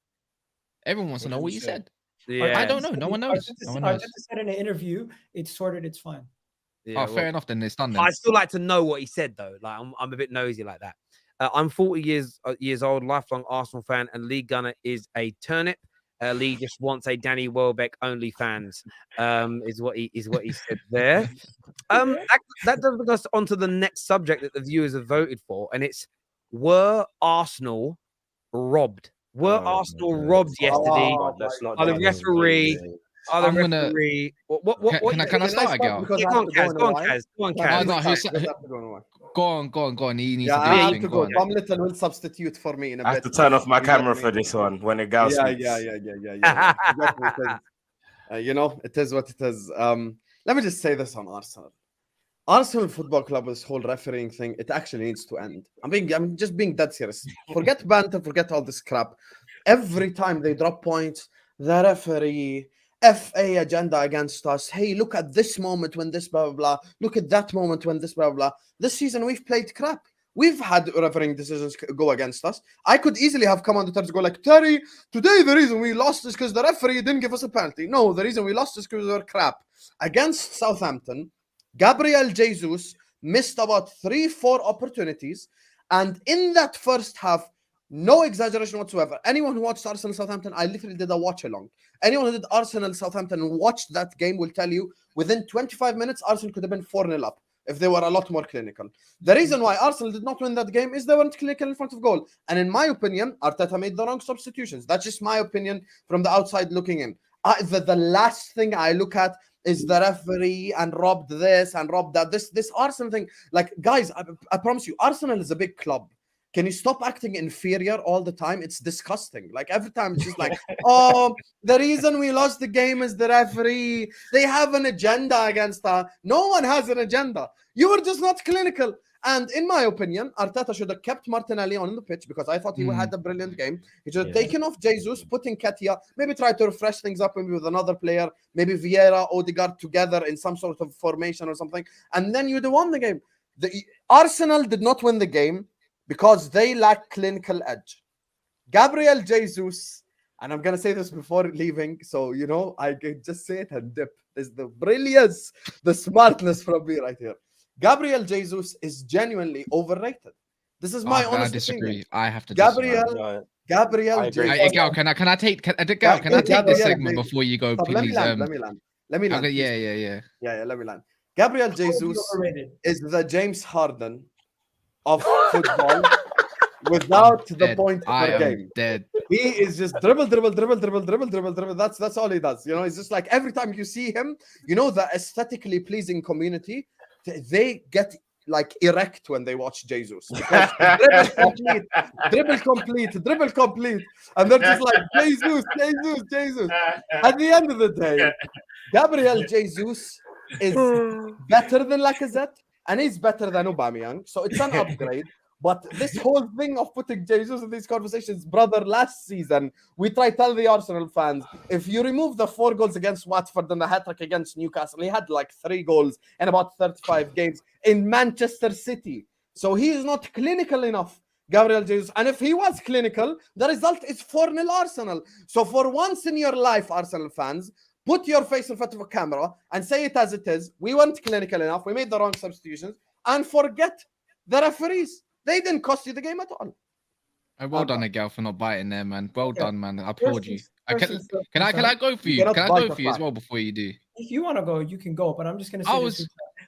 Everyone wants to know what you said. Yeah. I don't know. No one knows. I just said in an interview, it's sorted, it's fine. Yeah, fair enough, then it's done. Then. I'd still like to know what he said, though. Like, I'm a bit nosy like that. I'm 40 years old, lifelong Arsenal fan, and Lee Gunner is a turnip. Lee just wants a Danny Welbeck only fans, is what he said there. That does bring us on to the next subject that the viewers have voted for, and it's: were Arsenal robbed? Were Arsenal robbed yesterday by the referee are the I'm gonna- referee? What? Can I start, Gal? Because Yeah, I go have on, to go Kaz. in a Go on, while. Kaz. Go on, No, Kaz. no, because who's- I have to go in a while. Go on. He needs Yeah, to I do his have thing. to Go go. on. Tom Little will substitute for me in a I bit. have to turn off my You get camera me? for this one when it goes. Yeah. You get me? 'Cause, you know, it is what it is. Let me just say this on Arsenal. Arsenal Football Club, this whole refereeing thing, it actually needs to end. I'm just being dead serious. Forget banter, forget all this crap. Every time they drop points, the referee, FA agenda against us. Hey, look at this moment when this blah blah blah. Look at that moment when this blah blah. This season we've played crap. We've had refereeing decisions go against us. I could easily have come on the terms go like, Terry, today the reason we lost is because the referee didn't give us a penalty. No, the reason we lost is because we were crap. Against Southampton, Gabriel Jesus missed about 3-4 opportunities. And in that first half, no exaggeration whatsoever. Anyone who watched Arsenal Southampton, I literally did a watch along. Anyone who did Arsenal Southampton and watched that game will tell you within 25 minutes, Arsenal could have been 4-0 up if they were a lot more clinical. The reason why Arsenal did not win that game is they weren't clinical in front of goal. And in my opinion, Arteta made the wrong substitutions. That's just my opinion from the outside looking in. The last thing I look at is the referee and robbed this and robbed that. This Arsenal thing, like, guys, I promise you, Arsenal is a big club. Can you stop acting inferior all the time? It's disgusting. Like, every time it's just like, oh, the reason we lost the game is the referee. They have an agenda against us. No one has an agenda. You were just not clinical. And in my opinion, Arteta should have kept Martinelli on the pitch because I thought he had a brilliant game. He should have taken off Jesus, put in Ketia, maybe try to refresh things up maybe with another player, maybe Vieira, Odegaard together in some sort of formation or something. And then you'd have won the game. Arsenal did not win the game because they lack clinical edge. Gabriel Jesus, and I'm going to say this before leaving, so, you know, I can just say it and dip. There's the brilliance, the smartness from me right here. Gabriel Jesus is genuinely overrated. This is my honest I disagree. opinion. I have to Gabriel I Jesus. agree. Gal, can I take this segment before you go, please? Let me land. Okay, Yeah, let me land. Gabriel Jesus is the James Harden of football without the point per game. Dead. He is just dribble. That's all he does. You know, it's just like every time you see him, you know, the aesthetically pleasing community, they get like erect when they watch Jesus. Because dribble complete, and they're just like Jesus. At the end of the day, Gabriel Jesus is better than Lacazette, and he's better than Aubameyang, so it's an upgrade. But this whole thing of putting Jesus in these conversations, brother, last season, we tried to tell the Arsenal fans, if you remove the 4 goals against Watford and the hat-trick against Newcastle, he had like 3 goals in about 35 games in Manchester City. So he is not clinical enough, Gabriel Jesus. And if he was clinical, the result is 4-0 Arsenal. So for once in your life, Arsenal fans, put your face in front of a camera and say it as it is. We weren't clinical enough. We made the wrong substitutions. And forget the referees. They didn't cost you the game at all. Well done, Egal, for not biting there, man. Well done, man. I applaud you. Can I go for you? Can I go for you as well before you do? If you want to go, you can go. But I'm just going to say this.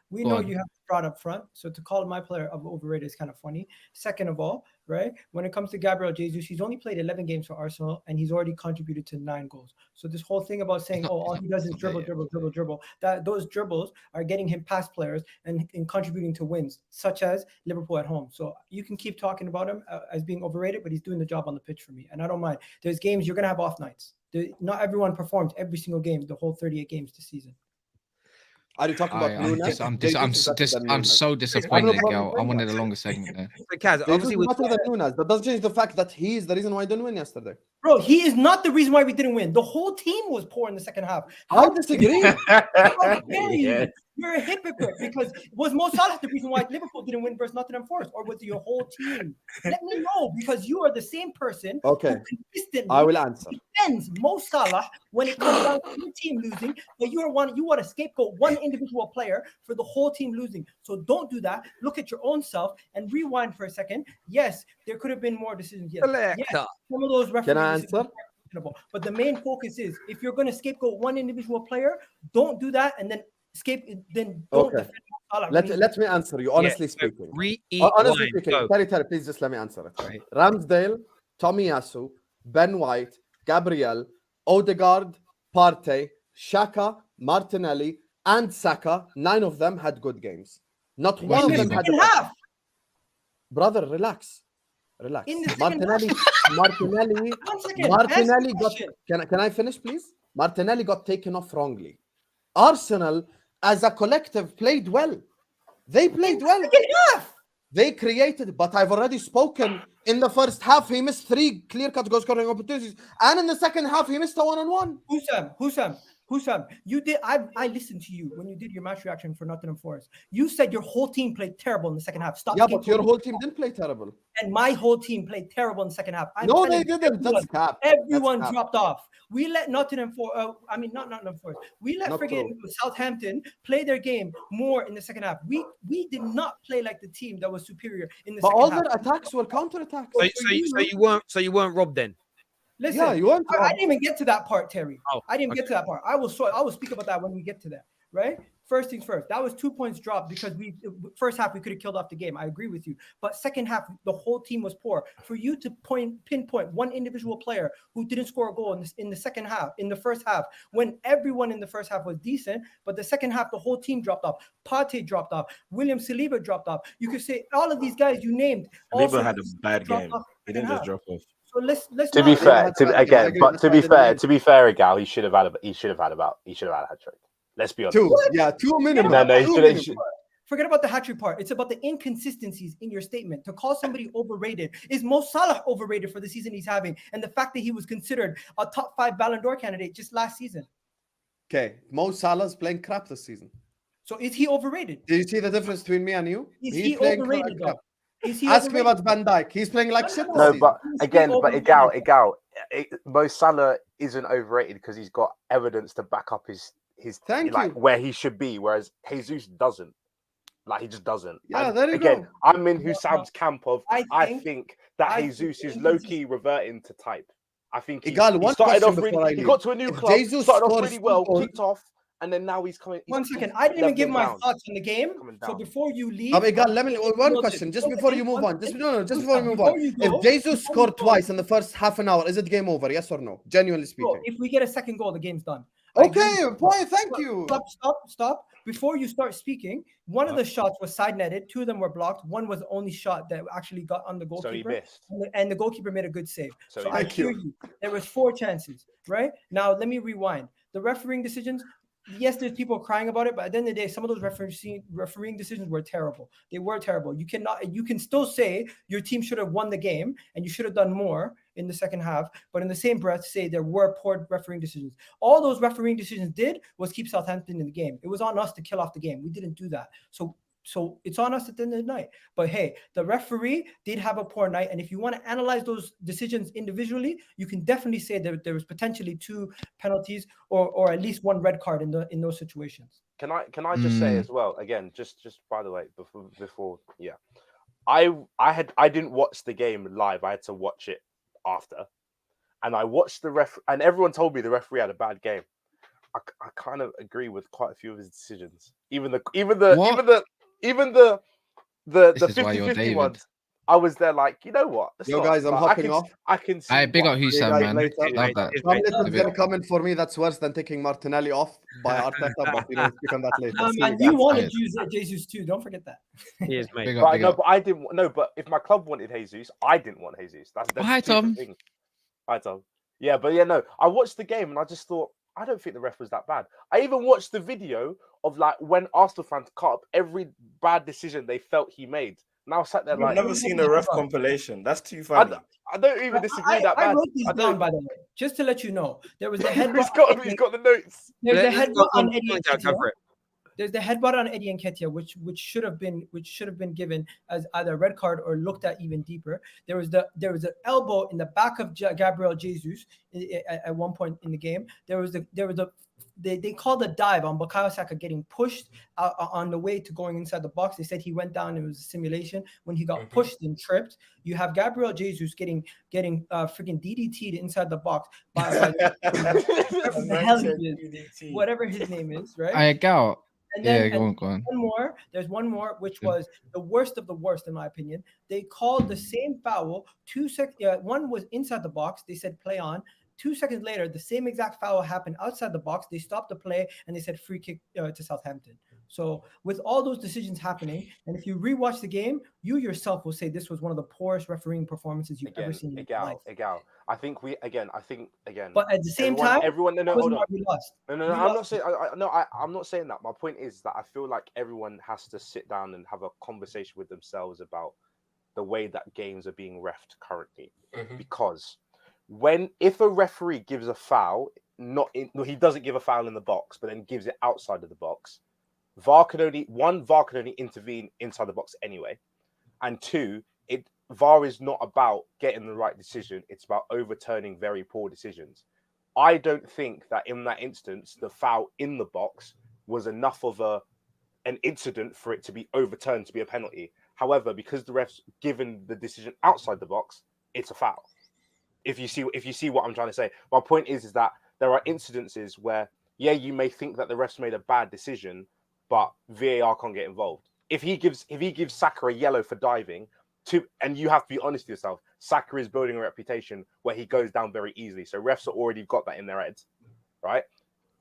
We know you have fraud up front. So to call my player overrated is kind of funny. Second of all, right, when it comes to Gabriel Jesus, he's only played 11 games for Arsenal and he's already contributed to 9 goals. So this whole thing about saying, all he does is dribble, that those dribbles are getting him past players and contributing to wins, such as Liverpool at home. So you can keep talking about him as being overrated, but he's doing the job on the pitch for me. And I don't mind. There's games you're going to have off nights. Not everyone performed every single game, the whole 38 games this season. Are you talking about Nunes? I'm so disappointed, Gal. I wanted a longer segment there. So, Kaz, obviously, that doesn't change the fact that he is the reason why I didn't win yesterday. Bro, he is not the reason why we didn't win. The whole team was poor in the second half. I disagree. You're a hypocrite because was Mo Salah the reason why Liverpool didn't win versus Nottingham Forest, or was it your whole team? Let me know, because you are the same person who consistently I will answer. defends Mo Salah when it comes down to your team losing, but you want to scapegoat one individual player for the whole team losing. So don't do that. Look at your own self and rewind for a second. Yes, there could have been more decisions. Yes, some of those referees. Can I answer? But the main focus is, if you're going to scapegoat one individual player, don't do that, and then don't defend Salah. Let me answer you, honestly speaking. Terry, please just let me answer it. Right. Ramsdale, Tomiyasu, Ben White, Gabriel, Odegaard, Partey, Xhaka, Martinelli, and Saka, 9 of them had good games. Not In one of the them had second half. Brother, relax. In the second Martinelli One second. Martinelli got. Can I finish, please? Martinelli got taken off wrongly. Arsenal, as a collective, played well. They played well. They created, but I've already spoken. In the first half, he missed 3 clear-cut goal scoring opportunities, and in the second half, he missed a 1-on-1. Husam, you did. I listened to you when you did your match reaction for Nottingham Forest. You said your whole team played terrible in the second half. Stop. Yeah, but your whole team didn't play terrible. And my whole team played terrible in the second half. No, they didn't. That's cap. Everyone That's cap. dropped off. We let not Nottingham Forest. We let friggin' Southampton play their game more in the second half. We did not play like the team that was superior in the second half. But all their attacks were counter-attacks. So you weren't robbed then? Listen, yeah, you weren't. I didn't even get to that part, Terry. Oh, I didn't get to that part. I will speak about that when we get to that. Right? First things first. That was 2 points dropped because first half we could have killed off the game. I agree with you. But second half, the whole team was poor. For you to pinpoint one individual player who didn't score a goal in the second half, in the first half, when everyone in the first half was decent, but the second half the whole team dropped off. Partey dropped off. William Saliba dropped off. You could say all of these guys you named. Saliba had a bad game. He didn't just drop off. So let's to be fair, to be fair, Egal, he should have had a hat-trick. Let's be honest. 2 minutes. No, forget about the hat-trick part. It's about the inconsistencies in your statement. To call somebody overrated, is Mo Salah overrated for the season he's having, and the fact that he was considered a top 5 Ballon d'Or candidate just last season? Okay, Mo Salah's playing crap this season. So is he overrated? Do you see the difference between me and you? Is he overrated though? Ask me about Van Dijk. He's playing like shit. No, but again, Egal, Mo Salah isn't overrated because he's got evidence to back up his where he should be, whereas Jesus doesn't. Like he just doesn't. Yeah, and there you again, go. I'm in Husam's camp of I think that Jesus is think low-key reverting to type. I think he Egal, one started off question really. He got to a new club, Jesus started off scores really well, 2 kicked off, and then now he's coming. One second, I didn't even give my thoughts on the game. So before you leave, Egal, let me one question just before you move on. Just before you move on. If Jesus scored twice in the first half an hour, is it game over? Yes or no? Genuinely speaking. If we get a second goal, the game's done. Okay, boy, thank you. Stop. Before you start speaking, one of the shots was side netted. 2 of them were blocked. One was the only shot that actually got on the goalkeeper. So he missed. And the goalkeeper made a good save. So I Thank hear you. There was 4 chances, right? Now, let me rewind. The refereeing decisions, yes, there's people crying about it, but at the end of the day, some of those refereeing decisions were terrible. They were terrible. You can still say your team should have won the game and you should have done more in the second half, but in the same breath say there were poor refereeing decisions. All those refereeing decisions did was keep Southampton in the game. It was on us to kill off the game. We didn't do that. So it's on us at the end of the night. But hey, the referee did have a poor night. And if you want to analyze those decisions individually, you can definitely say that there was potentially 2 penalties or at least 1 red card in those situations. Can I just say as well, again, just by the way, before I didn't watch the game live. I had to watch it after. And I watched the and everyone told me the referee had a bad game. I kind of agree with quite a few of his decisions. Even the 50-50 ones. I was there like, you know what? Yo, guys, I'm hopping off. I can see. I big up Husam, man. Love that. Something's gonna come in for me that's worse than taking Martinelli off by Arteta, but we'll speak on that later. Man, you wanted Jesus too. Don't forget that. He is, mate. But I didn't. No, but if my club wanted Jesus, I didn't want Jesus. That's hi, Tom. Hi, Tom. Yeah, but no. I watched the game and I just thought, I don't think the ref was that bad. I even watched the video of like when Arsenal fans cut up every bad decision they felt he made. Now sat there I've like never seen a ref compilation. That's too funny. I don't even disagree that bad. I wrote these down, by the way, just to let you know. There was the headbutt. He's got the notes. There's the headbutt on Eddie Nketiah. There's the headbutt on Eddie Nketiah, which should have been given as either a red card or looked at even deeper. There was an elbow in the back of Gabriel Jesus at one point in the game. They called a dive on Bukayo Saka getting pushed on the way to going inside the box. They said he went down. It was a simulation. When he got pushed and tripped, you have Gabriel Jesus getting freaking DDT'd inside the box by whatever his name is, right? I go. And then, go on. There's one more, which was the worst of the worst, in my opinion. They called the same foul 2 seconds. One was inside the box. They said play on. 2 seconds later, the same exact foul happened outside the box. They stopped the play and they said free kick to Southampton. So with all those decisions happening, and if you rewatch the game, you yourself will say this was one of the poorest refereeing performances you've ever seen in your life. EGAL. I think again. But at the same time, everyone. No, hold on. We lost. No. We I'm lost. not saying. I'm not saying that. My point is that I feel like everyone has to sit down and have a conversation with themselves about the way that games are being reffed currently, because if a referee gives a foul, he doesn't give a foul in the box, but then gives it outside of the box. VAR can only intervene inside the box anyway, and two, VAR is not about getting the right decision; it's about overturning very poor decisions. I don't think that in that instance, the foul in the box was enough of an incident for it to be overturned to be a penalty. However, because the ref's given the decision outside the box, it's a foul. If you see what I'm trying to say, my point is that there are incidences where, yeah, you may think that the ref's made a bad decision, but VAR can't get involved. If he gives Saka a yellow for diving, and you have to be honest with yourself, Saka is building a reputation where he goes down very easily. So refs have already got that in their heads, right?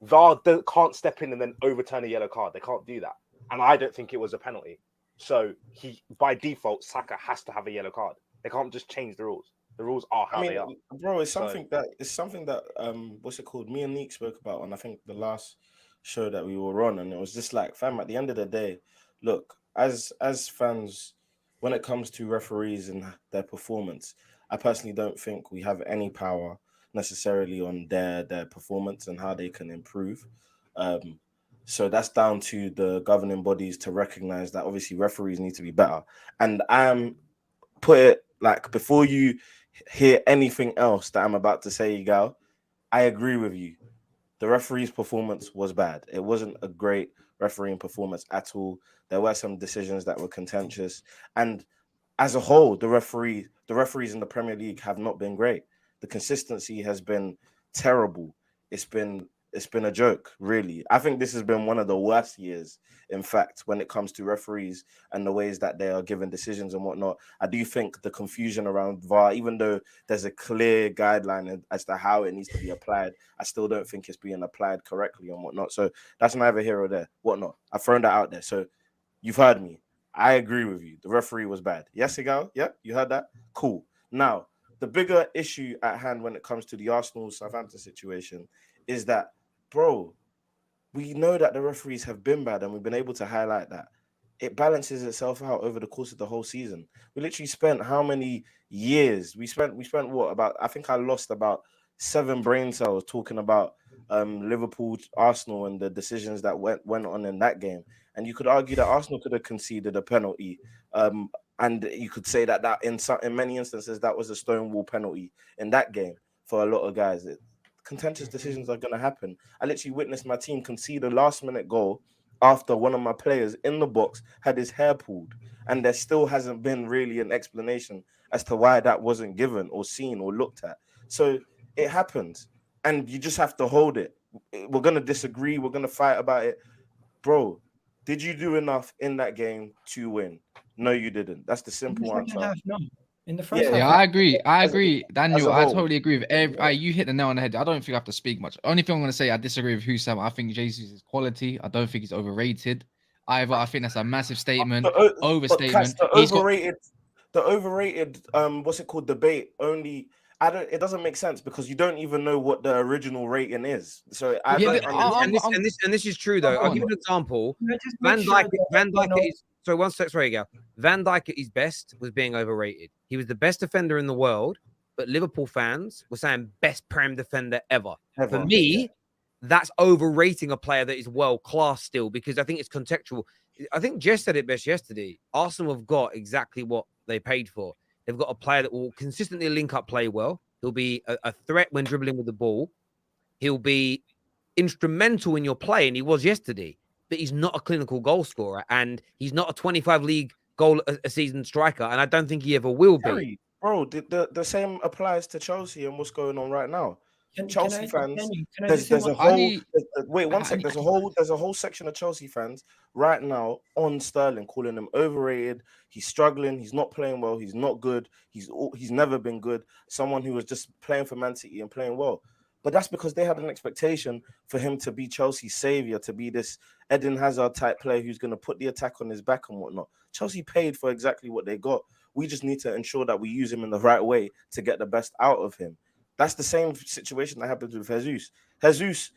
VAR can't step in and then overturn a yellow card. They can't do that, and I don't think it was a penalty. So by default, Saka has to have a yellow card. They can't just change the rules. The rules are how they are. Bro, it's something that what's it called? Me and Neek spoke about on I think the last show that we were on, and it was just like, fam, at the end of the day, look, as fans, when it comes to referees and their performance, I personally don't think we have any power necessarily on their performance and how they can improve. So that's down to the governing bodies to recognize that obviously referees need to be better. And put it like, before you hear anything else that I'm about to say, EGAL, I agree with you. The referee's performance was bad. It wasn't a great refereeing performance at all. There were some decisions that were contentious. And as a whole, the referees in the Premier League have not been great. The consistency has been terrible. It's been a joke, really. I think this has been one of the worst years, in fact, when it comes to referees and the ways that they are given decisions and whatnot. I do think the confusion around VAR, even though there's a clear guideline as to how it needs to be applied, I still don't think it's being applied correctly and whatnot. So that's neither here or there. Whatnot. I've thrown that out there. So you've heard me. I agree with you. The referee was bad. Yes, EGAL? Yeah, you heard that? Cool. Now, the bigger issue at hand when it comes to the Arsenal-Southampton situation is that, bro, we know that the referees have been bad and we've been able to highlight that. It balances itself out over the course of the whole season. We literally spent how many years? We spent what, about, I think I lost about 7 brain cells talking about Liverpool, Arsenal, and the decisions that went on in that game. And you could argue that Arsenal could have conceded a penalty. And you could say that in many instances, that was a stonewall penalty in that game for a lot of guys. Contentious decisions are going to happen. I literally witnessed my team concede a last-minute goal after one of my players in the box had his hair pulled, and there still hasn't been really an explanation as to why that wasn't given or seen or looked at. So it happens, and you just have to hold it. We're going to disagree. We're going to fight about it. Bro, did you do enough in that game to win? No, you didn't. That's the simple answer. In the first half, I agree, Daniel. I totally agree with you hit the nail on the head. I don't think I have to speak much. Only thing I'm going to say, I disagree with Husam. I think Jesus is quality. I don't think he's overrated either. I think that's a massive statement, overstatement. The overrated, what's it called, debate only. It doesn't make sense because you don't even know what the original rating is. So this is true though. I'll give you an example. Van Dijk is. So one sec, sorry, Gal. Van Dijk at his best was being overrated. He was the best defender in the world, but Liverpool fans were saying best Prem defender ever. For me, that's overrating a player that is world class still, because I think it's contextual. I think Jess said it best yesterday. Arsenal have got exactly what they paid for. They've got a player that will consistently link up play well. He'll be a threat when dribbling with the ball. He'll be instrumental in your play, and he was yesterday. But he's not a clinical goal scorer, and he's not a 25 league goal a season striker, and I don't think he ever will be. Bro, the same applies to Chelsea and what's going on right now. Chelsea fans. Can I There's just say there's a one- whole wait one sec. There's a whole section of Chelsea fans right now on Sterling calling him overrated. He's struggling. He's not playing well. He's not good. He's never been good. Someone who was just playing for Man City and playing well. But that's because they had an expectation for him to be Chelsea's savior, to be this Eden Hazard type player who's going to put the attack on his back and whatnot. Chelsea paid for exactly what they got. We just need to ensure that we use him in the right way to get the best out of him. That's the same situation that happens with Jesus. Jesus,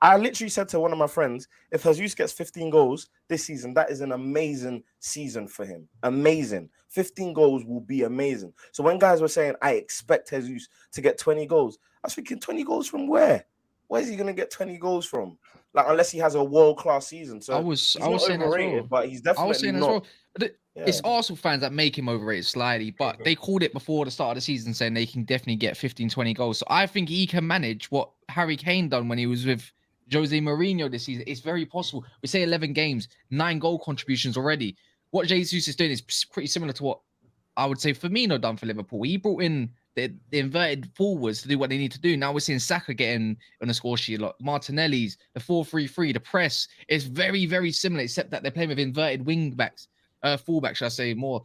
I literally said to one of my friends, if Jesus gets 15 goals this season, that is an amazing season for him. Amazing. 15 goals will be amazing. So when guys were saying, I expect Jesus to get 20 goals, I was thinking 20 goals from where? Where is he going to get 20 goals from? Like, unless he has a world-class season. So I was saying overrated, as well. but he's definitely I was saying not. as well. But it's Arsenal fans that make him overrated slightly, but they called it before the start of the season saying they can definitely get 15, 20 goals. So I think he can manage what Harry Kane done when he was with Jose Mourinho this season. It's very possible. We say 11 games, 9 goal contributions already. What Jesus is doing is pretty similar to what I would say Firmino done for Liverpool. He brought in the inverted forwards to do what they need to do. Now we're seeing Saka getting on the score sheet a lot. Martinelli's, the 4-3-3, the press. It's very, very similar, except that they're playing with inverted wing backs, fullbacks, should I say more.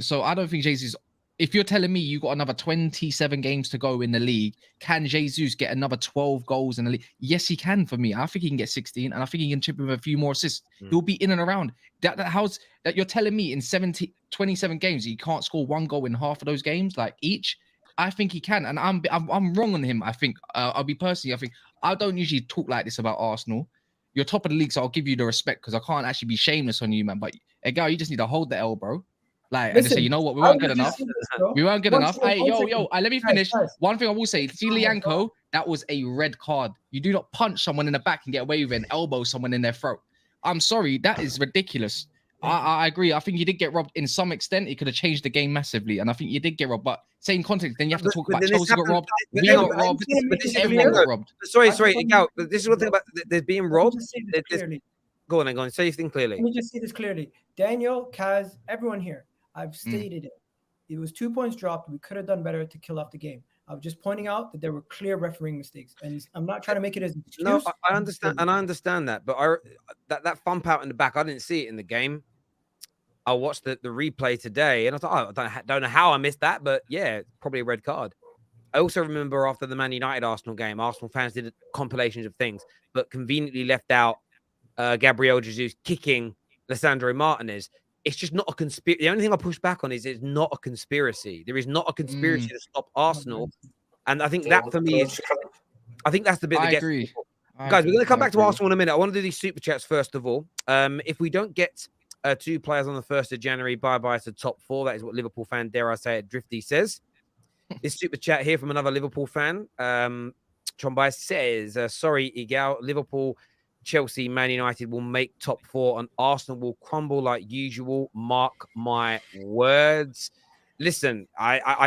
So I don't think Jesus, if you're telling me you got another 27 games to go in the league, can Jesus get another 12 goals in the league? Yes, he can for me. I think he can get 16, and I think he can chip in with a few more assists. He'll be in and around. That you're telling me in 27 games he can't score 1 goal in half of those games, like each? I think he can, and I'm wrong on him. I think I don't usually talk like this about Arsenal. You're top of the league, so I'll give you the respect because I can't actually be shameless on you, man. But Egal, you just need to hold the L, bro. Like, and just say, you know what, we weren't good enough. We weren't good enough. Hey, yo, let me finish. One thing I will say, Lianco, that was a red card. You do not punch someone in the back and get away with it and elbow someone in their throat. I'm sorry, that is ridiculous. I agree. I think you did get robbed in some extent. It could have changed the game massively, and I think you did get robbed. But same context, then you have to talk about Chelsea got robbed. We got robbed. Everyone got robbed. Sorry, Egal, but this is one thing about there's being robbed. Go on. Say your thing clearly. Let me just say this clearly. Daniel, Kaz, everyone here, I've stated it. It was 2 points dropped. We could have done better to kill off the game. I was just pointing out that there were clear refereeing mistakes, and I'm not trying to make it as an excuse. No, I understand, and I understand that, but that thump out in the back, I didn't see it in the game. I watched the replay today, and I thought, I don't know how I missed that, but yeah, probably a red card. I also remember after the Man United Arsenal game, Arsenal fans did compilations of things, but conveniently left out Gabriel Jesus kicking Lisandro Martinez. It's just not a conspiracy. The only thing I push back on is it's not a conspiracy. There is not a conspiracy to stop Arsenal. And I think that for me is, I think that's the bit that gets people. Guys, we're going to come back to Arsenal in a minute. I want to do these super chats first of all. If we don't get 2 players on the 1st of January, bye-bye to top 4. That is what Liverpool fan, dare I say it, Drifty says. This super chat here from another Liverpool fan. Chombai says, sorry, Egal, Liverpool, Chelsea, Man United will make top 4 and Arsenal will crumble like usual. Mark my words. Listen, yeah,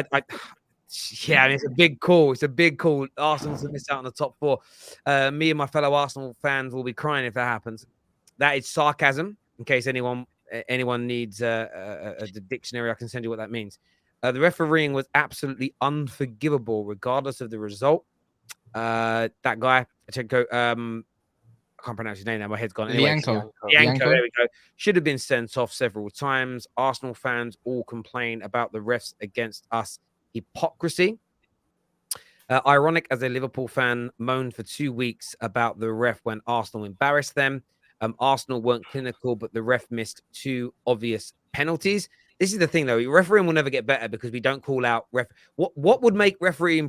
it's a big call. It's a big call. Arsenal's going to miss out on the top 4. Me and my fellow Arsenal fans will be crying if that happens. That is sarcasm. In case anyone needs a dictionary, I can send you what that means. The refereeing was absolutely unforgivable, regardless of the result. That guy, I can't pronounce his name now. My head's gone. Anyway, Lianco, there we go. Should have been sent off several times. Arsenal fans all complain about the refs against us. Hypocrisy. Ironic as a Liverpool fan moaned for 2 weeks about the ref when Arsenal embarrassed them. Arsenal weren't clinical, but the ref missed 2 obvious penalties. This is the thing, though. Refereeing will never get better because we don't call out ref. What would make referees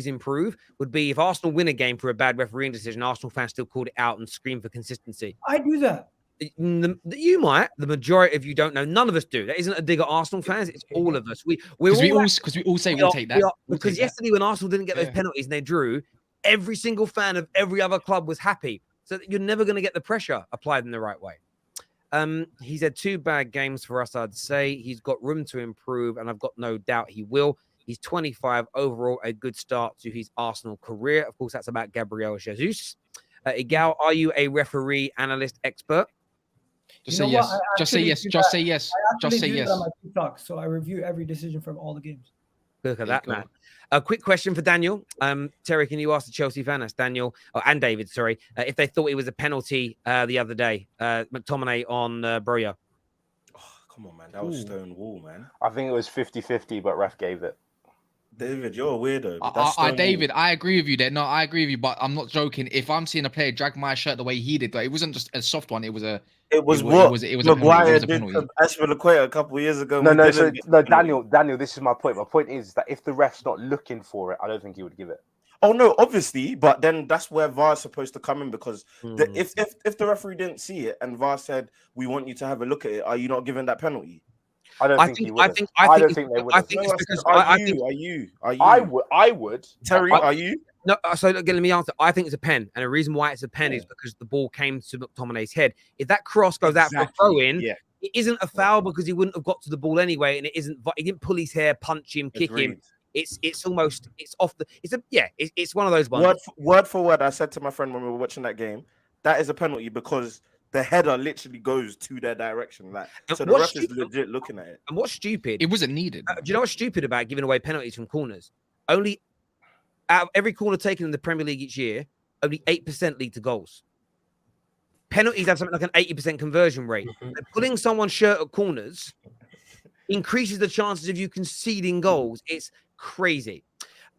improve would be if Arsenal win a game for a bad refereeing decision, Arsenal fans still called it out and scream for consistency. I do that. You might. The majority of you don't know. None of us do. That isn't a dig at Arsenal fans. It's all of us. We all say we'll take that. Because yesterday when Arsenal didn't get those penalties and they drew, every single fan of every other club was happy. So you're never going to get the pressure applied in the right way. He's had 2 bad games for us, I'd say. He's got room to improve, and I've got no doubt he will. He's 25 overall, a good start to his Arsenal career. Of course, that's about Gabriel Jesus. Egal, are you a referee, analyst, expert? Just say yes. Just say yes. Just say yes. Just say yes. On my TikTok, so I review every decision from all the games. Look at There you that, go. man. A quick question for Daniel. Terry, can you ask the Chelsea fan, that's Daniel, and David, sorry, if they thought it was a penalty the other day, McTominay on Broja? Oh, come on, man. That was stone wall, man. I think it was 50-50, but ref gave it. David, you're a weirdo. But that's stone David, wall. I agree with you there. No, I agree with you, but I'm not joking. If I'm seeing a player drag my shirt the way he did, it wasn't just a soft one. It was a. It was it what was a penalty. Maguire It was a did penalty. to Ashford a couple of years ago. No, We no, didn't so get no, the penalty. Daniel, this is my point. My point is that if the ref's not looking for it, I don't think he would give it. Oh no, obviously, but then that's where VAR is supposed to come in because if the referee didn't see it and VAR said we want you to have a look at it, are you not giving that penalty? I don't think he would. I don't think they would. I think it's because are you? I would. Terry, are you? No, so again, let me answer. I think it's a pen, and the reason why it's a pen is because the ball came to McTominay's head. If that cross goes out for a throw in, it isn't a foul because he wouldn't have got to the ball anyway, and it isn't. He didn't pull his hair, punch him, kick him. It's almost off the. It's one of those ones. Word for word, I said to my friend when we were watching that game, that is a penalty because the header literally goes to their direction. Like, so the ref is legit looking at it. And what's stupid? It wasn't needed. Do you know what's stupid about giving away penalties from corners? Only out of every corner taken in the Premier League each year, only 8% lead to goals. Penalties have something like an 80% conversion rate. Pulling someone's shirt at corners increases the chances of you conceding goals. It's crazy.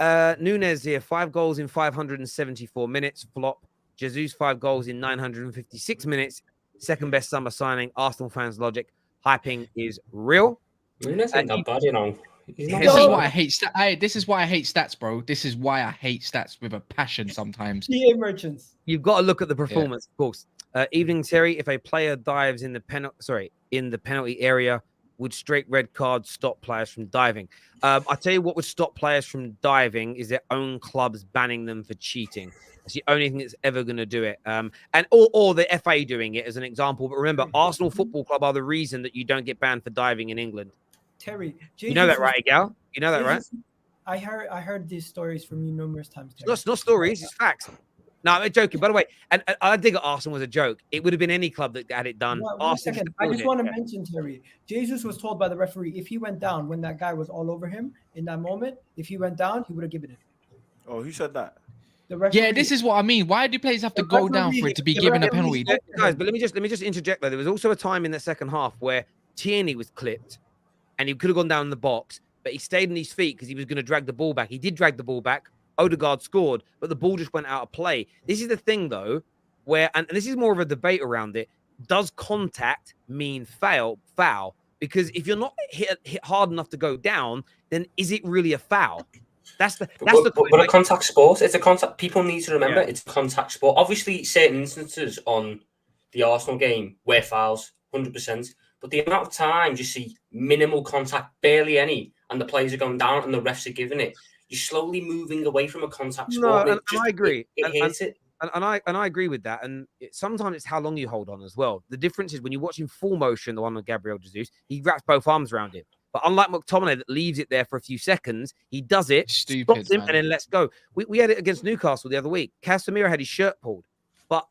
Nunez here, 5 goals in 574 minutes. Flop. Jesus, 5 goals in 956 minutes. Second best summer signing. Arsenal fans' logic. Hyping is real. Nunez ain't that bad, you know. This is why I hate this is why I hate stats, bro. This is why I hate stats with a passion sometimes. EA merchants. You've got to look at the performance, of course. Evening, Terry. If a player dives in the penalty area, would straight red cards stop players from diving? I tell you what would stop players from diving is their own clubs banning them for cheating. It's the only thing that's ever going to do it. Or the FA doing it as an example. But remember, Arsenal Football Club are the reason that you don't get banned for diving in England. Terry, you know that, right, EGAL? You know that, right? I heard these stories from you numerous times. Terry. It's not stories, it's facts. No, I'm joking. By the way, and I dig at Arsenal was a joke. It would have been any club that had it done. One second. I just want to mention, Terry, Jesus was told by the referee if he went down when that guy was all over him in that moment, if he went down, he would have given it. Oh, who said that? Yeah, this is what I mean. Why do players have to go down for it to be given a penalty? Guys, but let me just interject there. There was also a time in the second half where Tierney was clipped and he could have gone down in the box, but he stayed on his feet because he was going to drag the ball back. He did drag the ball back. Odegaard scored, but the ball just went out of play. This is the thing, though, where, and this is more of a debate around it, does contact mean foul? Because if you're not hit hard enough to go down, then is it really a foul? But a contact sport. It's a contact. People need to remember it's a contact sport. Obviously, certain instances on the Arsenal game where fouls, 100%. But the amount of times you see minimal contact, barely any, and the players are going down and the refs are giving it, you're slowly moving away from a contact sport. No, and I agree. It hits it. And I agree with that. And sometimes it's how long you hold on as well. The difference is when you watch in full motion, the one with Gabriel Jesus, he wraps both arms around him. But unlike McTominay that leaves it there for a few seconds, he does it, stops him, and then lets go. We had it against Newcastle the other week. Casemiro had his shirt pulled, but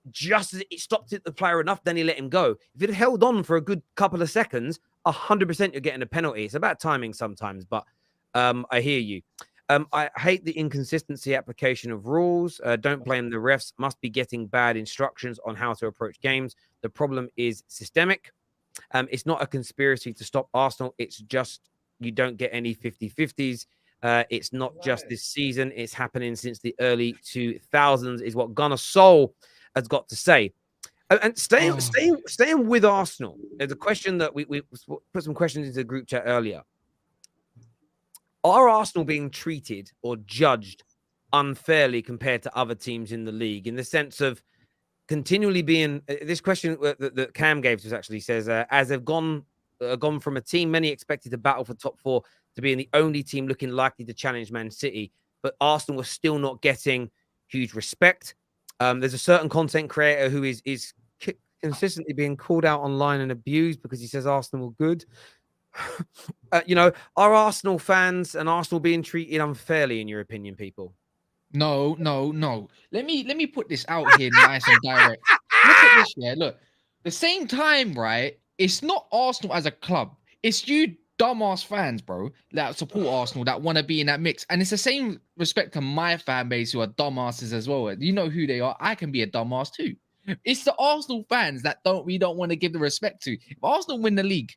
just as it stopped the player enough, then he let him go. If it had held on for a good couple of seconds, 100% you're getting a penalty. It's about timing sometimes, but I hear you. I hate the inconsistency application of rules. Don't blame the refs. Must be getting bad instructions on how to approach games. The problem is systemic. It's not a conspiracy to stop Arsenal. It's just you don't get any 50-50s. It's not just this season. It's happening since the early 2000s is what Gunnar Sol has got to say. And staying with Arsenal, there's a question that we put some questions into the group chat earlier. Are Arsenal being treated or judged unfairly compared to other teams in the league in the sense of continually being this question that Cam gave to us actually says, as they've gone from a team many expected to battle for top 4 to being the only team looking likely to challenge Man City, but Arsenal was still not getting huge respect. There's a certain content creator who is consistently being called out online and abused because he says Arsenal were good. Are Arsenal fans and Arsenal being treated unfairly in your opinion, people? No. Let me put this out here nice and direct. Look at this, yeah. Look, the same time, right? It's not Arsenal as a club. It's you dumbass fans, bro, that support Arsenal, that want to be in that mix. And it's the same respect to my fan base who are dumbasses as well. You know who they are. I can be a dumbass too. It's the Arsenal fans that we don't want to give the respect to. If Arsenal win the league,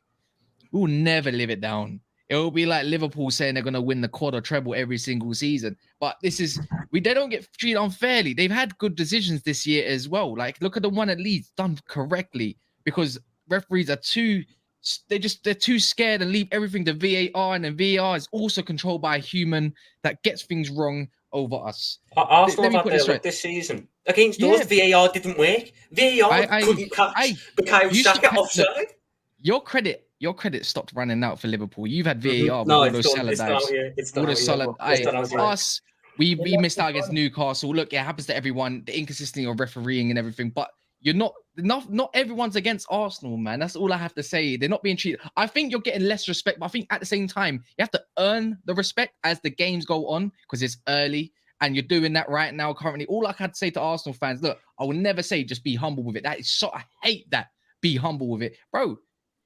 we'll never live it down. It'll be like Liverpool saying they're going to win the quad or treble every single season. But they don't get treated unfairly. They've had good decisions this year as well. Like, look at the one at Leeds done correctly, because referees are they're too scared and leave everything to VAR, and then VAR is also controlled by a human that gets things wrong over us. Arsenal have had their luck this season. Against us, VAR didn't work. VAR couldn't catch Bukayo Saka offside. Your credit stopped running out for Liverpool. You've had VAR with all those salad dives. Us, we missed out against Newcastle. Look, it happens to everyone. The inconsistency of refereeing and everything, but not everyone's against Arsenal, man. That's all I have to say. They're not being treated. I think you're getting less respect, but I think at the same time, you have to earn the respect as the games go on, because it's early and you're doing that right now currently. All I had to say to Arsenal fans, look, I will never say just be humble with it. That is I hate that. Be humble with it. Bro,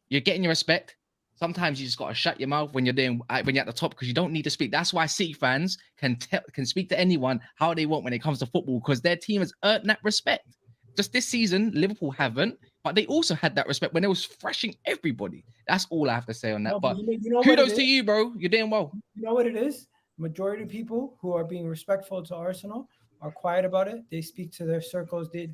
you're getting your respect. Sometimes you just got to shut your mouth when you're at the top, because you don't need to speak. That's why City fans can speak to anyone how they want when it comes to football, because their team has earned that respect. Just this season, Liverpool haven't, but they also had that respect when they was thrashing everybody. That's all I have to say on that. But kudos to you, bro. You're doing well. You know what it is? Majority of people who are being respectful to Arsenal are quiet about it. They speak to their circles. They're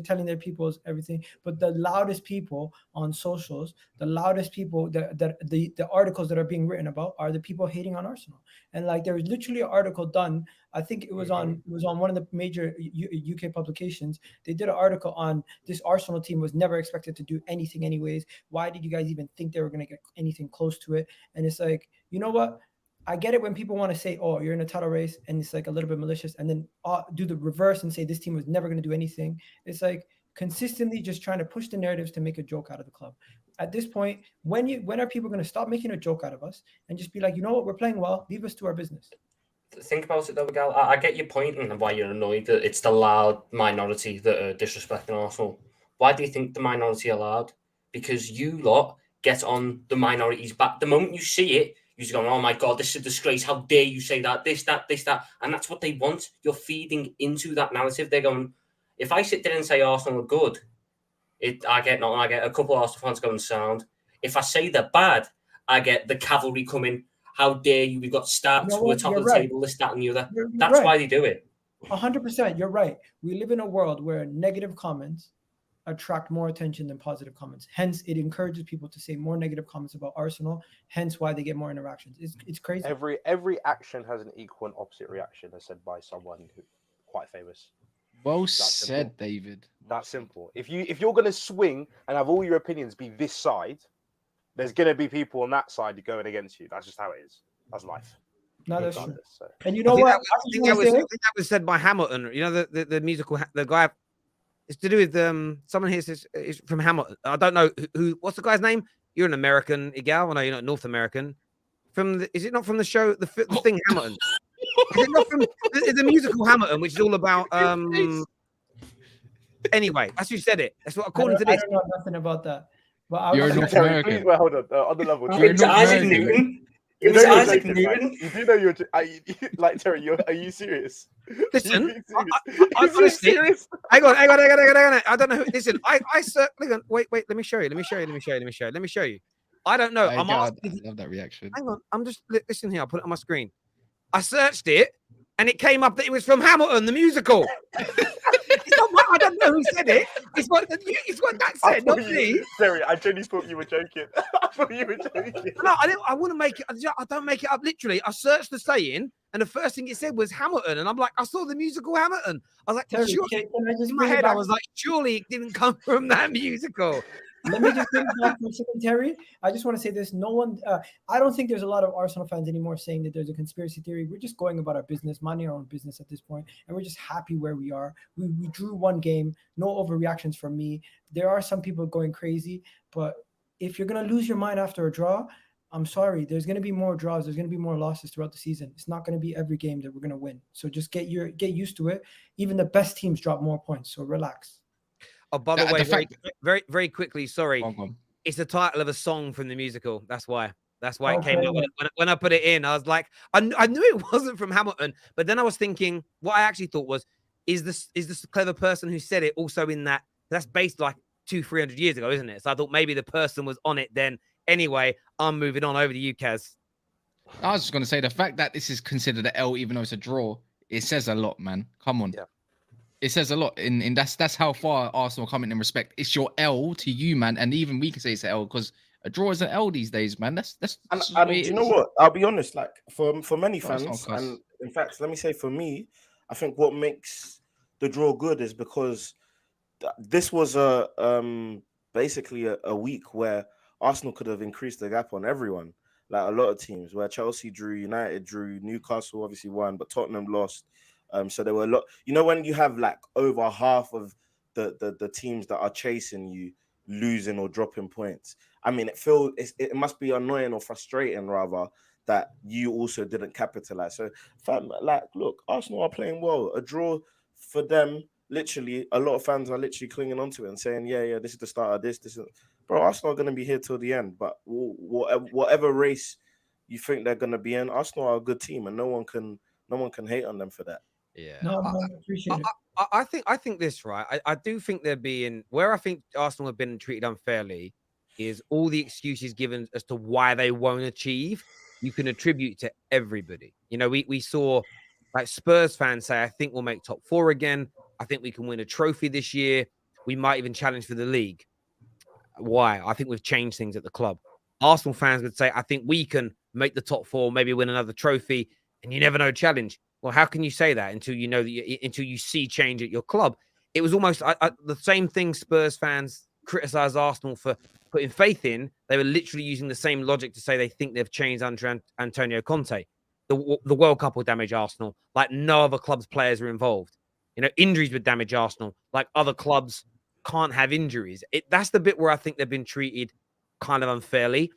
telling their peoples everything. But the loudest people on socials, the loudest people, the articles that are being written about are the people hating on Arsenal. And like, there was literally an article done. I think it was on one of the major UK publications. They did an article on this Arsenal team was never expected to do anything anyways. Why did you guys even think they were going to get anything close to it? And it's like, you know what? I get it when people want to say, oh, you're in a title race, and it's like a little bit malicious, and then do the reverse and say this team was never going to do anything. It's like consistently just trying to push the narratives to make a joke out of the club. At this point, when are people going to stop making a joke out of us and just be like, you know what, we're playing well, leave us to our business? Think about it though, Gal. I get your point and why you're annoyed that it's the loud minority that are disrespecting Arsenal. Why do you think the minority are loud? Because you lot get on the minority's back. The moment you see it, you're just going, oh my God, this is a disgrace. How dare you say that, this, that. And that's what they want. You're feeding into that narrative. They're going, if I sit there and say Arsenal are good, I get nothing. I get a couple of Arsenal fans going sound. If I say they're bad, I get the cavalry coming. How dare you? We've got stats. We're top of the table, this, that, and the other. That's why they do it. 100%. You're right. We live in a world where negative comments attract more attention than positive comments. Hence, it encourages people to say more negative comments about Arsenal. Hence, why they get more interactions. It's crazy. Every action has an equal and opposite reaction, as said by someone who quite famous. Well said, David. That's simple. If you're gonna swing and have all your opinions be this side, there's gonna be people on that side going against you. That's just how it is. That's life. No, that's true. So. And you know what? I think that was said by Hamilton. You know the musical, the guy. It's to do with someone here says is from Hamilton. I don't know who. What's the guy's name? You're an American, EGAL. I know you're not North American. Is it not from the show the thing Hamilton? Is it not from the musical Hamilton, which is all about Anyway, that's who said it. That's what according to this. I don't know nothing about that. But you're North American. Well, hold on the level. It's Isaac Newton. You know Isaac Newton. You do know you're like Terry. Are you serious? Listen, I'm serious. Hang on. I don't know who. Listen, I wait. Let me show you. I don't know. I love that reaction. Hang on. I'm just listen here. I'll put it on my screen. I searched it, and it came up that it was from Hamilton, the musical. It's not I don't know who said it. It's what that said, not me. Terry, I genuinely thought you were joking. I thought you were joking. No, I wouldn't make it. I don't make it up. Literally, I searched the saying, and the first thing it said was Hamilton, and I'm like, I saw the musical Hamilton. I was like, Terry, surely, in my head, I was like, surely it didn't come from that musical. Let me just bring it back for a second, Terry. I just want to say this. No one, I don't think there's a lot of Arsenal fans anymore saying that there's a conspiracy theory. We're just going about our business, minding our own business at this point, and we're just happy where we are. We drew one game, no overreactions from me. There are some people going crazy, but if you're going to lose your mind after a draw, I'm sorry. There's going to be more draws. There's going to be more losses throughout the season. It's not going to be every game that we're going to win. So just get used to it. Even the best teams drop more points, so relax. Oh, by the way, very quickly, sorry. It's the title of a song from the musical. That's why. That's why it came Okay. out when I put it in. I was like, I knew it wasn't from Hamilton, but then I was thinking, what I actually thought was, is this clever person who said it also in that? That's based like 200-300 years ago, isn't it? So I thought maybe the person was on it then. Anyway, I'm moving on over to you, Kaz. I was just going to say the fact that this is considered an L, even though it's a draw, it says a lot, man. Come on. Yeah. It says a lot. In that's how far Arsenal are coming in respect. It's your L to you, man. And even we can say it's an L because a draw is an L these days, man. That's And, just the and way do it you know is. what? I'll be honest. Like for many No, it's not fans, cuss. and in fact, let me say for me, I think what makes the draw good is because this was basically a week where Arsenal could have increased the gap on everyone. Like a lot of teams, where Chelsea drew, United drew, Newcastle obviously won, but Tottenham lost. So there were a lot. You know, when you have like over half of the teams that are chasing you losing or dropping points, I mean, it must be annoying or frustrating rather that you also didn't capitalize. So, like, look, Arsenal are playing well. A draw for them, literally, a lot of fans are literally clinging onto it and saying, yeah, this is the start of this. This is, bro, Arsenal are going to be here till the end. But whatever race you think they're going to be in, Arsenal are a good team, and no one can hate on them for that. Yeah. No, I appreciate it. I think this, right. I do think they're being where I think Arsenal have been treated unfairly is all the excuses given as to why they won't achieve. You can attribute to everybody. You know, we saw like Spurs fans say, I think we'll make top 4 again. I think we can win a trophy this year. We might even challenge for the league. Why? I think we've changed things at the club. Arsenal fans would say, I think we can make the top 4, maybe win another trophy, and you never know, challenge. Well, how can you say that until you know that until you see change at your club? It was almost the same thing Spurs fans criticize Arsenal for putting faith in. They were literally using the same logic to say they think they've changed under Antonio Conte. The World Cup will damage Arsenal like no other club's players are involved. You know, injuries would damage Arsenal like other clubs can't have injuries. That's the bit where I think they've been treated kind of unfairly.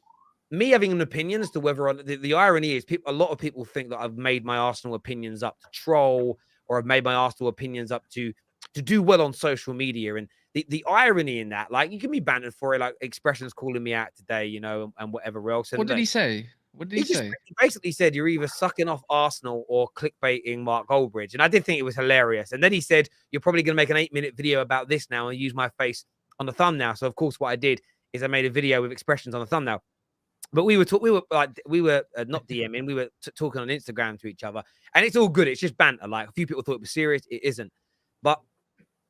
Me having an opinion as to whether the irony is a lot of people think that I've made my Arsenal opinions up to troll or I've made my Arsenal opinions up to do well on social media. And the irony in that, like, you can be banned for it, like expressions calling me out today, you know, and whatever else. And What did he say? What did he say? He basically said you're either sucking off Arsenal or clickbaiting Mark Goldbridge. And I did think it was hilarious. And then he said, you're probably going to make an 8-minute video about this now and use my face on the thumbnail. So, of course, what I did is I made a video with expressions on the thumbnail. But we were not DMing, we were talking on Instagram to each other. And it's all good. It's just banter. Like, a few people thought it was serious. It isn't. But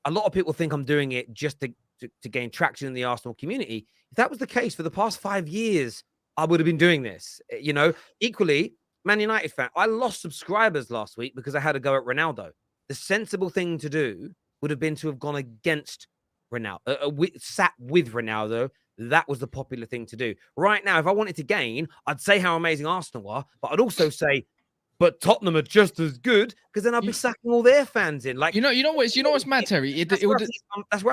a lot of people think I'm doing it just to gain traction in the Arsenal community. If that was the case for the past 5 years, I would have been doing this. You know, equally, Man United fan, I lost subscribers last week because I had a go at Ronaldo. The sensible thing to do would have been to have gone against Ronaldo, sat with Ronaldo. That was the popular thing to do. Right now, if I wanted to gain, I'd say how amazing Arsenal are, but I'd also say, but Tottenham are just as good, because then I'd be sacking all their fans in. Like, you know what's mad, Terry? That's where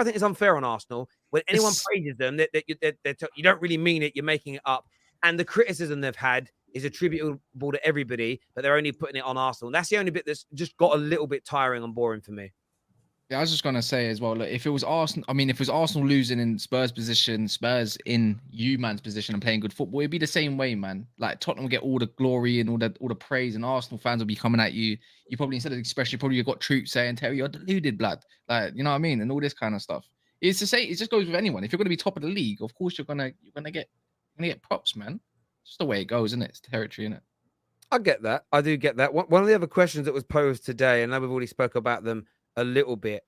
I think it's unfair on Arsenal. When anyone praises them, you don't really mean it. You're making it up. And the criticism they've had is attributable to everybody, but they're only putting it on Arsenal. And that's the only bit that's just got a little bit tiring and boring for me. Yeah, I was just gonna say as well. Look, if it was Arsenal losing in Spurs' position, Spurs in man's position and playing good football, it'd be the same way, man. Like, Tottenham will get all the glory and all the praise, and Arsenal fans will be coming at you. You probably, instead of expression, you probably got troops saying, "Terry, you're deluded, blood." Like, you know what I mean, and all this kind of stuff. It's to say, it just goes with anyone. If you're gonna be top of the league, of course you're gonna get props, man. It's just the way it goes, isn't it? It's territory, isn't it? I get that. I do get that. One of the other questions that was posed today, and I know we've already spoke about them a little bit.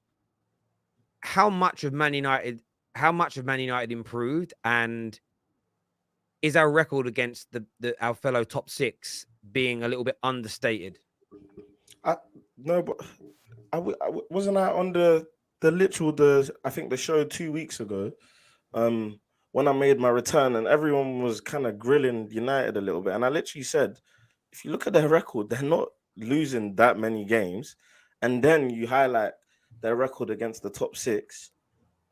How much of Man United improved, and is our record against our fellow top 6 being a little bit understated? No, but wasn't I on the I think the show 2 weeks ago, when I made my return, and everyone was kind of grilling United a little bit, and I literally said, if you look at their record, they're not losing that many games, and then you highlight their record against the top 6,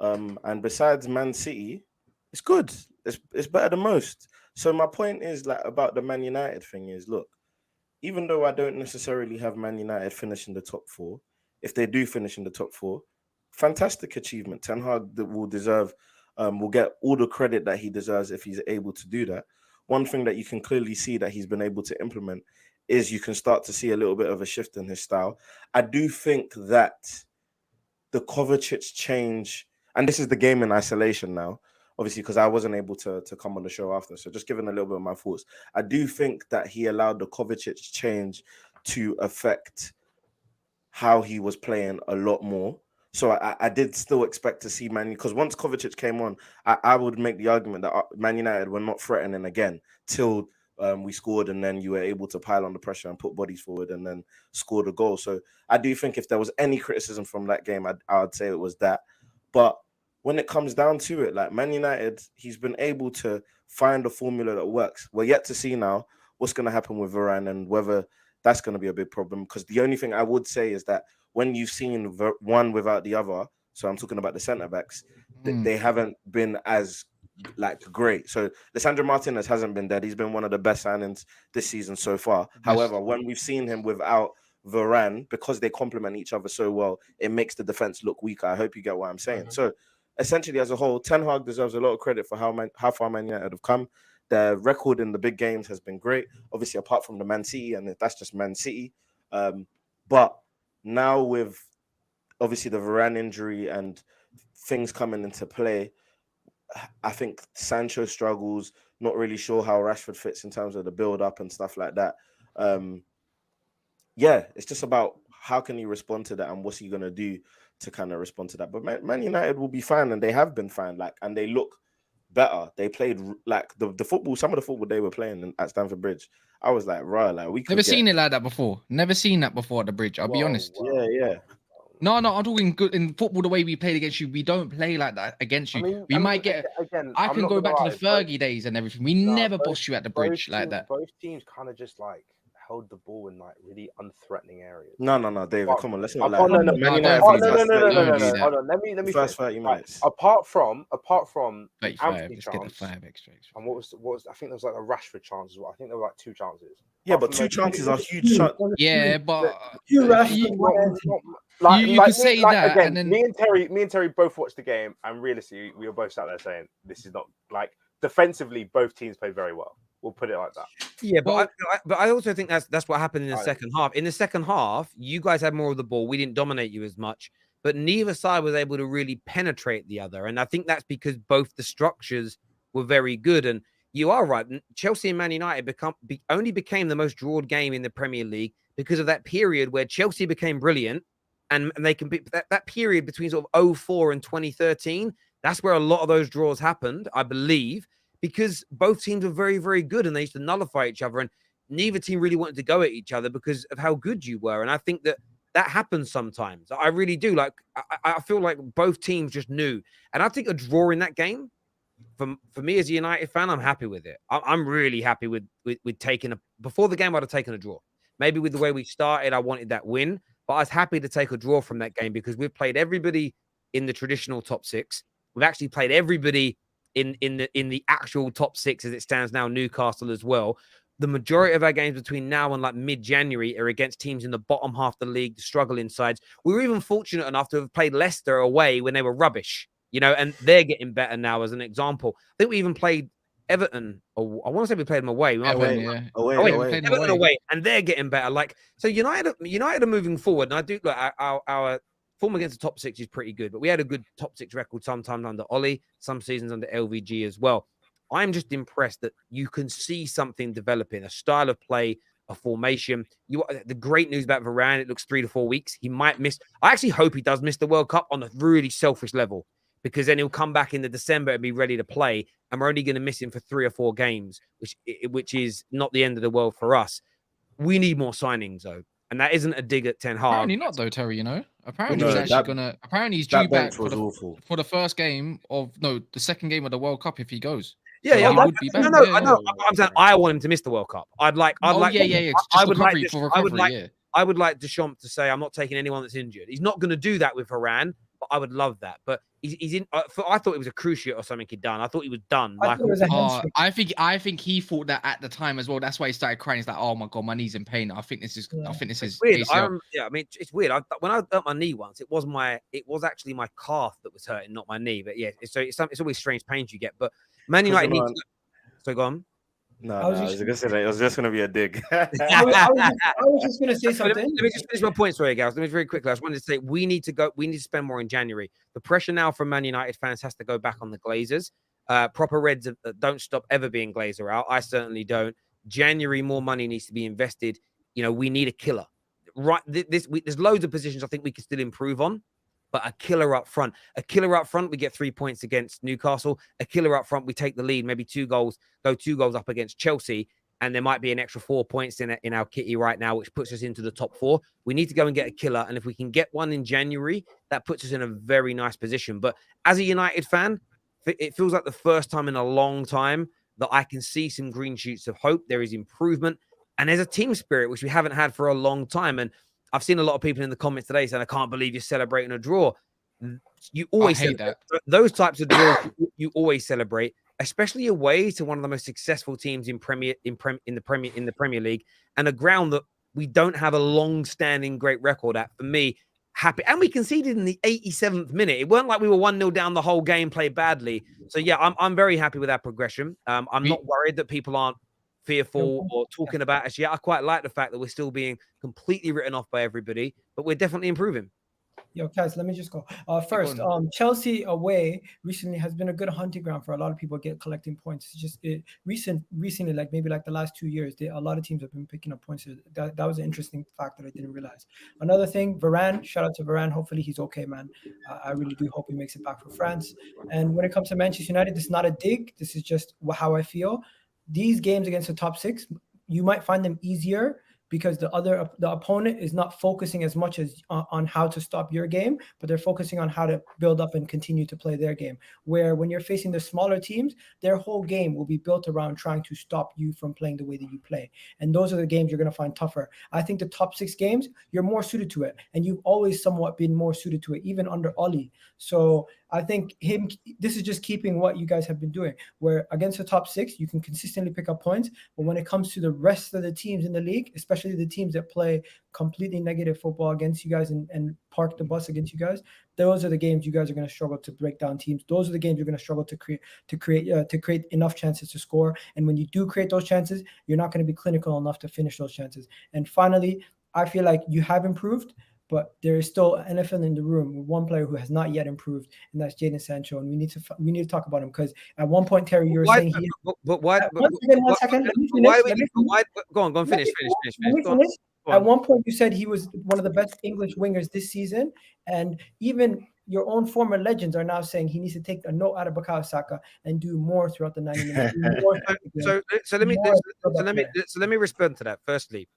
and besides Man City, it's good. It's better than most. So my point is, like, about the Man United thing is, look, even though I don't necessarily have Man United finish in the top 4, if they do finish in the top 4, fantastic achievement. Ten Hag will deserve will get all the credit that he deserves if he's able to do that. One thing that you can clearly see that he's been able to implement is you can start to see a little bit of a shift in his style. I do think that the Kovacic change, and this is the game in isolation now, obviously, because I wasn't able to come on the show after. So just giving a little bit of my thoughts. I do think that he allowed the Kovacic change to affect how he was playing a lot more. So I did still expect to see Man, because once Kovacic came on, I would make the argument that Man United were not threatening again till we scored, and then you were able to pile on the pressure and put bodies forward and then score the goal. So I do think if there was any criticism from that game, I would say it was that. But when it comes down to it, like Man United, he's been able to find a formula that works. We're yet to see now what's going to happen with Varane and whether that's going to be a big problem. Because the only thing I would say is that when you've seen one without the other, so I'm talking about the centre backs, they haven't been as great. So Lisandro Martinez hasn't been dead. He's been one of the best signings this season so far. However, when we've seen him without Varane, because they complement each other so well, it makes the defense look weaker. I hope you get what I'm saying. So essentially, as a whole, Ten Hag deserves a lot of credit for how far Man United have come. Their record in the big games has been great, obviously, apart from the Man City, and that's just Man City. But now with obviously the Varane injury and things coming into play, I think Sancho struggles, not really sure how Rashford fits in terms of the build-up and stuff like that. Yeah, it's just about how can he respond to that and what's he going to do to kind of respond to that. But Man United will be fine, and they have been fine, and they look better. They played the football, some of the football they were playing at Stamford Bridge. I was like, right, we could never seen it like that before. Never seen that before at the Bridge. I'll be honest. Yeah. No, I'm talking good in football. The way we played against you, we don't play like that against you. We might get. Again, I can go back to the Fergie days and everything. We never bossed you at the Bridge like that. Both teams kind of just held the ball in really unthreatening areas. No, David, come on, let's not lie. No. Hold on. Let me first 30 minutes. Apart from 35, let's get the 5 extra. And what was I think there was a Rashford chance as well. I think there were 2 chances. Yeah, but 2 chances are huge. Yeah, but you Rashford. You can say that, again, and then me and Terry both watched the game, and realistically, we were both sat there saying this is not defensively. Both teams played very well. We'll put it like that. Yeah, but I also think that's what happened in the second half. In the second half, you guys had more of the ball. We didn't dominate you as much, but neither side was able to really penetrate the other. And I think that's because both the structures were very good. And you are right. Chelsea and Man United only became the most drawn game in the Premier League because of that period where Chelsea became brilliant. And they can be that period between sort of 04 and 2013. That's where a lot of those draws happened, I believe, because both teams were very, very good and they used to nullify each other. And neither team really wanted to go at each other because of how good you were. And I think that happens sometimes. I really do. I feel like both teams just knew. And I think a draw in that game, for me as a United fan, I'm happy with it. I'm really happy with taking before the game, I'd have taken a draw. Maybe with the way we started, I wanted that win. But I was happy to take a draw from that game because we've played everybody in the traditional top 6. We've actually played everybody in the actual top 6 as it stands now, Newcastle as well. The majority of our games between now and mid-January are against teams in the bottom half of the league, the struggling sides. We were even fortunate enough to have played Leicester away when they were rubbish, and they're getting better now as an example. I think we even played Everton, or I want to say we played them away. Away, and they're getting better. So United are moving forward, and I do look. Our form against the top 6 is pretty good, but we had a good top 6 record sometimes under Ollie, some seasons under LVG as well. I'm just impressed that you can see something developing, a style of play, a formation. The great news about Varane, it looks 3 to 4 weeks. He might miss. I actually hope he does miss the World Cup on a really selfish level, because then he'll come back in the December and be ready to play. And we're only going to miss him for 3 or 4 games, which is not the end of the world for us. We need more signings, though. And that isn't a dig at Ten Hag. Apparently not, though, Terry, Apparently he's actually going to... Apparently he's due back for the first game of... No, the second game of the World Cup if he goes. Yeah, so yeah. he would be back. No, I know. I'm saying I want him to miss the World Cup. I would like Deschamps to say I'm not taking anyone that's injured. He's not going to do that with Varane, but I would love that. But he's in. I thought it was a cruciate or something he'd done. I thought he was done. I thought it was a hamstring. I think he thought that at the time as well. That's why he started crying. He's like, "Oh my god, my knee's in pain." I think this is weird. ACL. I mean, it's weird. When I hurt my knee once, it was actually my calf that was hurting, not my knee. But yeah, it's always strange pains you get. But Man United needs. So go on. No, I was just gonna say that. It was just gonna be a dig. I was just gonna say something. Let me just finish my point, sorry, guys. Let me very quickly. I just wanted to say we need to spend more in January. The pressure now from Man United fans has to go back on the Glazers. Proper Reds don't stop ever being Glazer out. I certainly don't. January, more money needs to be invested. You know, we need a killer. Right, there's loads of positions I think we can still improve on. But a killer up front. We get 3 points against Newcastle. A killer up front, we take the lead, maybe 2 goals, go 2 goals up against Chelsea, and there might be an extra 4 points in our kitty right now, which puts us into the top 4. We need to go and get a killer, and if we can get one in January, that puts us in a very nice position. But as a United fan, it feels like the first time in a long time that I can see some green shoots of hope. There is improvement, and there's a team spirit, which we haven't had for a long time. And I've seen a lot of people in the comments today saying, I can't believe you're celebrating a draw. You always hate that. Those types of draws, you always celebrate, especially away to one of the most successful teams in the Premier League, and a ground that we don't have a long-standing great record at. For me, happy. And we conceded in the 87th minute. It weren't like we were 1-0 down the whole game, played badly. So yeah, I'm very happy with our progression. I'm not worried that people aren't fearful or talking about us yet. I quite like the fact that we're still being completely written off by everybody, but we're definitely improving. Yo, guys, let me just go. First, Chelsea away recently has been a good hunting ground for a lot of people collecting points. It's just recently, like maybe like the last 2 years, a lot of teams have been picking up points. That was an interesting fact that I didn't realize. Another thing, Varane, shout out to Varane. Hopefully he's okay, man. I really do hope he makes it back for France. And when it comes to Manchester United, this is not a dig. This is just how I feel. These games against the top 6, you might find them easier because the opponent is not focusing as much as on how to stop your game, but they're focusing on how to build up and continue to play their game. Where when you're facing the smaller teams, their whole game will be built around trying to stop you from playing the way that you play. And those are the games you're going to find tougher. I think the top 6 games, you're more suited to it. And you've always somewhat been more suited to it, even under Oli. So I think this is just keeping what you guys have been doing, where against the top 6, you can consistently pick up points. But when it comes to the rest of the teams in the league, especially the teams that play completely negative football against you guys and park the bus against you guys, those are the games you guys are going to struggle to break down teams. Those are the games you're going to struggle to create enough chances to score. And when you do create those chances, you're not going to be clinical enough to finish those chances. And finally, I feel like you have improved, but there is still an elephant in the room with one player who has not yet improved, and that's Jadon Sancho. And we need to talk about him because at one point, Terry, you were saying he. But why? One second. Go on. Finish. At one point, you said he was one of the best English wingers this season, and even your own former legends are now saying he needs to take a note out of Bukayo Saka and do more throughout the 90 minutes. So let me respond to that. Firstly,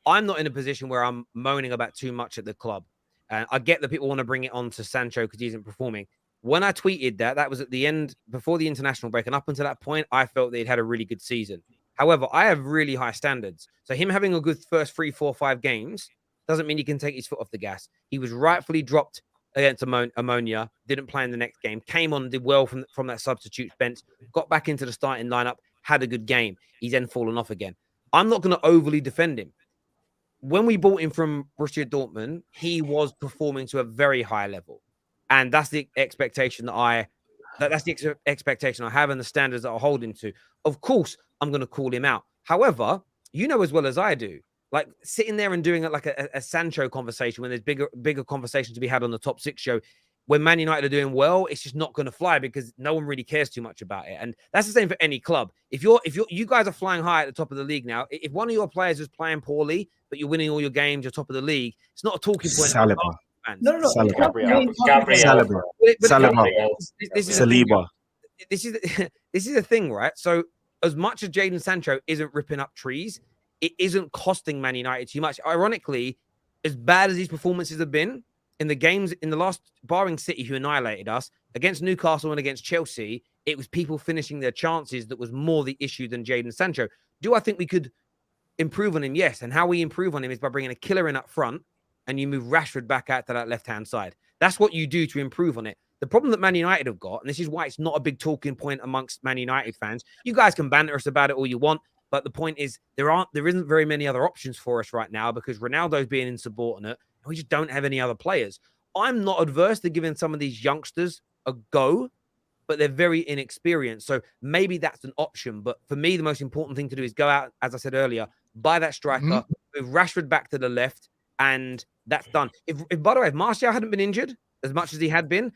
I'm not in a position where I'm moaning about too much at the club. And I get that people want to bring it on to Sancho because he isn't performing. When I tweeted that was at the end, before the international break. And up until that point, I felt that he'd had a really good season. However, I have really high standards. So him having a good first 3, 4, 5 games doesn't mean he can take his foot off the gas. He was rightfully dropped against Ammonia, didn't play in the next game, came on, did well from that substitute bench, got back into the starting lineup, had a good game. He's then fallen off again. I'm not going to overly defend him. When we bought him from Borussia Dortmund, he was performing to a very high level. And that's the expectation that's the expectation I have and the standards that I hold him to. Of course, I'm going to call him out. However, you know as well as I do, like sitting there and doing like a Sancho conversation when there's bigger conversations to be had on the top 6 show, when Man United are doing well, it's just not going to fly because no one really cares too much about it. And that's the same for any club. If you guys are flying high at the top of the league now, if one of your players is playing poorly, but you're winning all your games, you're top of the league, it's not a talking point. Saliba. No. Saliba. This is the thing, right? So as much as Jadon Sancho isn't ripping up trees, it isn't costing Man United too much. Ironically, as bad as these performances have been, in the games in the last, barring City, who annihilated us, against Newcastle and against Chelsea, it was people finishing their chances that was more the issue than Jadon Sancho. Do I think we could improve on him? Yes. And how we improve on him is by bringing a killer in up front and you move Rashford back out to that left-hand side. That's what you do to improve on it. The problem that Man United have got, and this is why it's not a big talking point amongst Man United fans. You guys can banter us about it all you want, but the point is there isn't very many other options for us right now because Ronaldo's being insubordinate and we just don't have any other players. I'm not adverse to giving some of these youngsters a go, but they're very inexperienced. So maybe that's an option. But for me, the most important thing to do is go out, as I said earlier, buy that striker, move Rashford back to the left, and that's done. If by the way, if Martial hadn't been injured as much as he had been,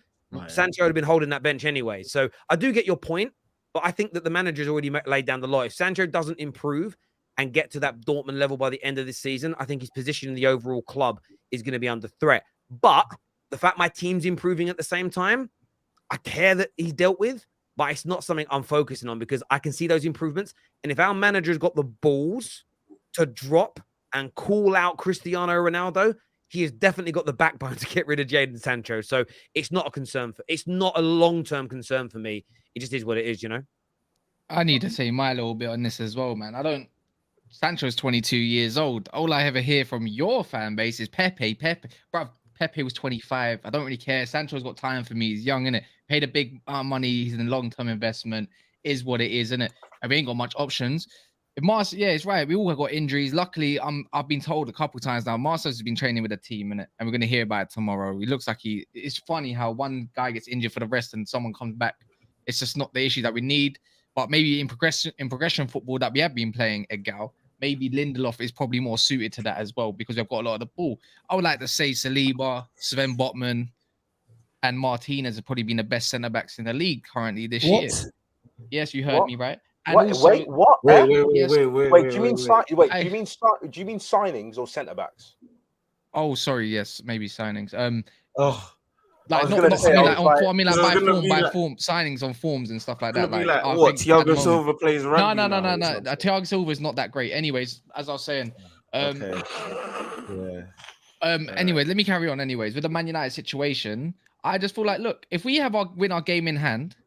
Sancho would have been holding that bench anyway. So I do get your point, but I think that the manager's already laid down the law. If Sancho doesn't improve and get to that Dortmund level by the end of this season, I think his position in the overall club is going to be under threat. But the fact my team's improving at the same time, I care that he's dealt with, but it's not something I'm focusing on because I can see those improvements. And if our manager's got the balls to drop and call out Cristiano Ronaldo, he has definitely got the backbone to get rid of Jadon Sancho. So it's not a concern it's not a long-term concern for me. It just is what it is, you know? I need to say my little bit on this as well, man. Sancho's 22 years old. All I ever hear from your fan base is Pepe. Bruv, Pepe was 25. I don't really care. Sancho's got time for me. He's young, innit? Paid a big money. He's in a long-term investment. Is what it is, innit? And we ain't got much options. Yeah, it's right. We all have got injuries. Luckily, I've been told a couple of times now, Marcos has been training with the team, innit? And we're going to hear about it tomorrow. It looks like it's funny how one guy gets injured for the rest and someone comes back. It's just not the issue that we need. But maybe in progression football that we have been playing, EGAL, maybe Lindelof is probably more suited to that as well because we've got a lot of the ball. I would like to say Saliba, Sven Botman, and Martinez have probably been the best centre-backs in the league currently this year. Yes, you heard me right. And wait, also, wait, what? Wait. Do you mean signings or centre backs? Oh, sorry. Yes, maybe signings. I Like was I mean, by like, form, signings on forms and stuff like that. Be Like, like what? Thiago Silva plays No. rugby. Thiago Silva is not that great. Anyways, as I was saying. Okay. Yeah. Anyway, let me carry on. Anyways, with the Man United situation, I just feel like, look, if we win our game in hand,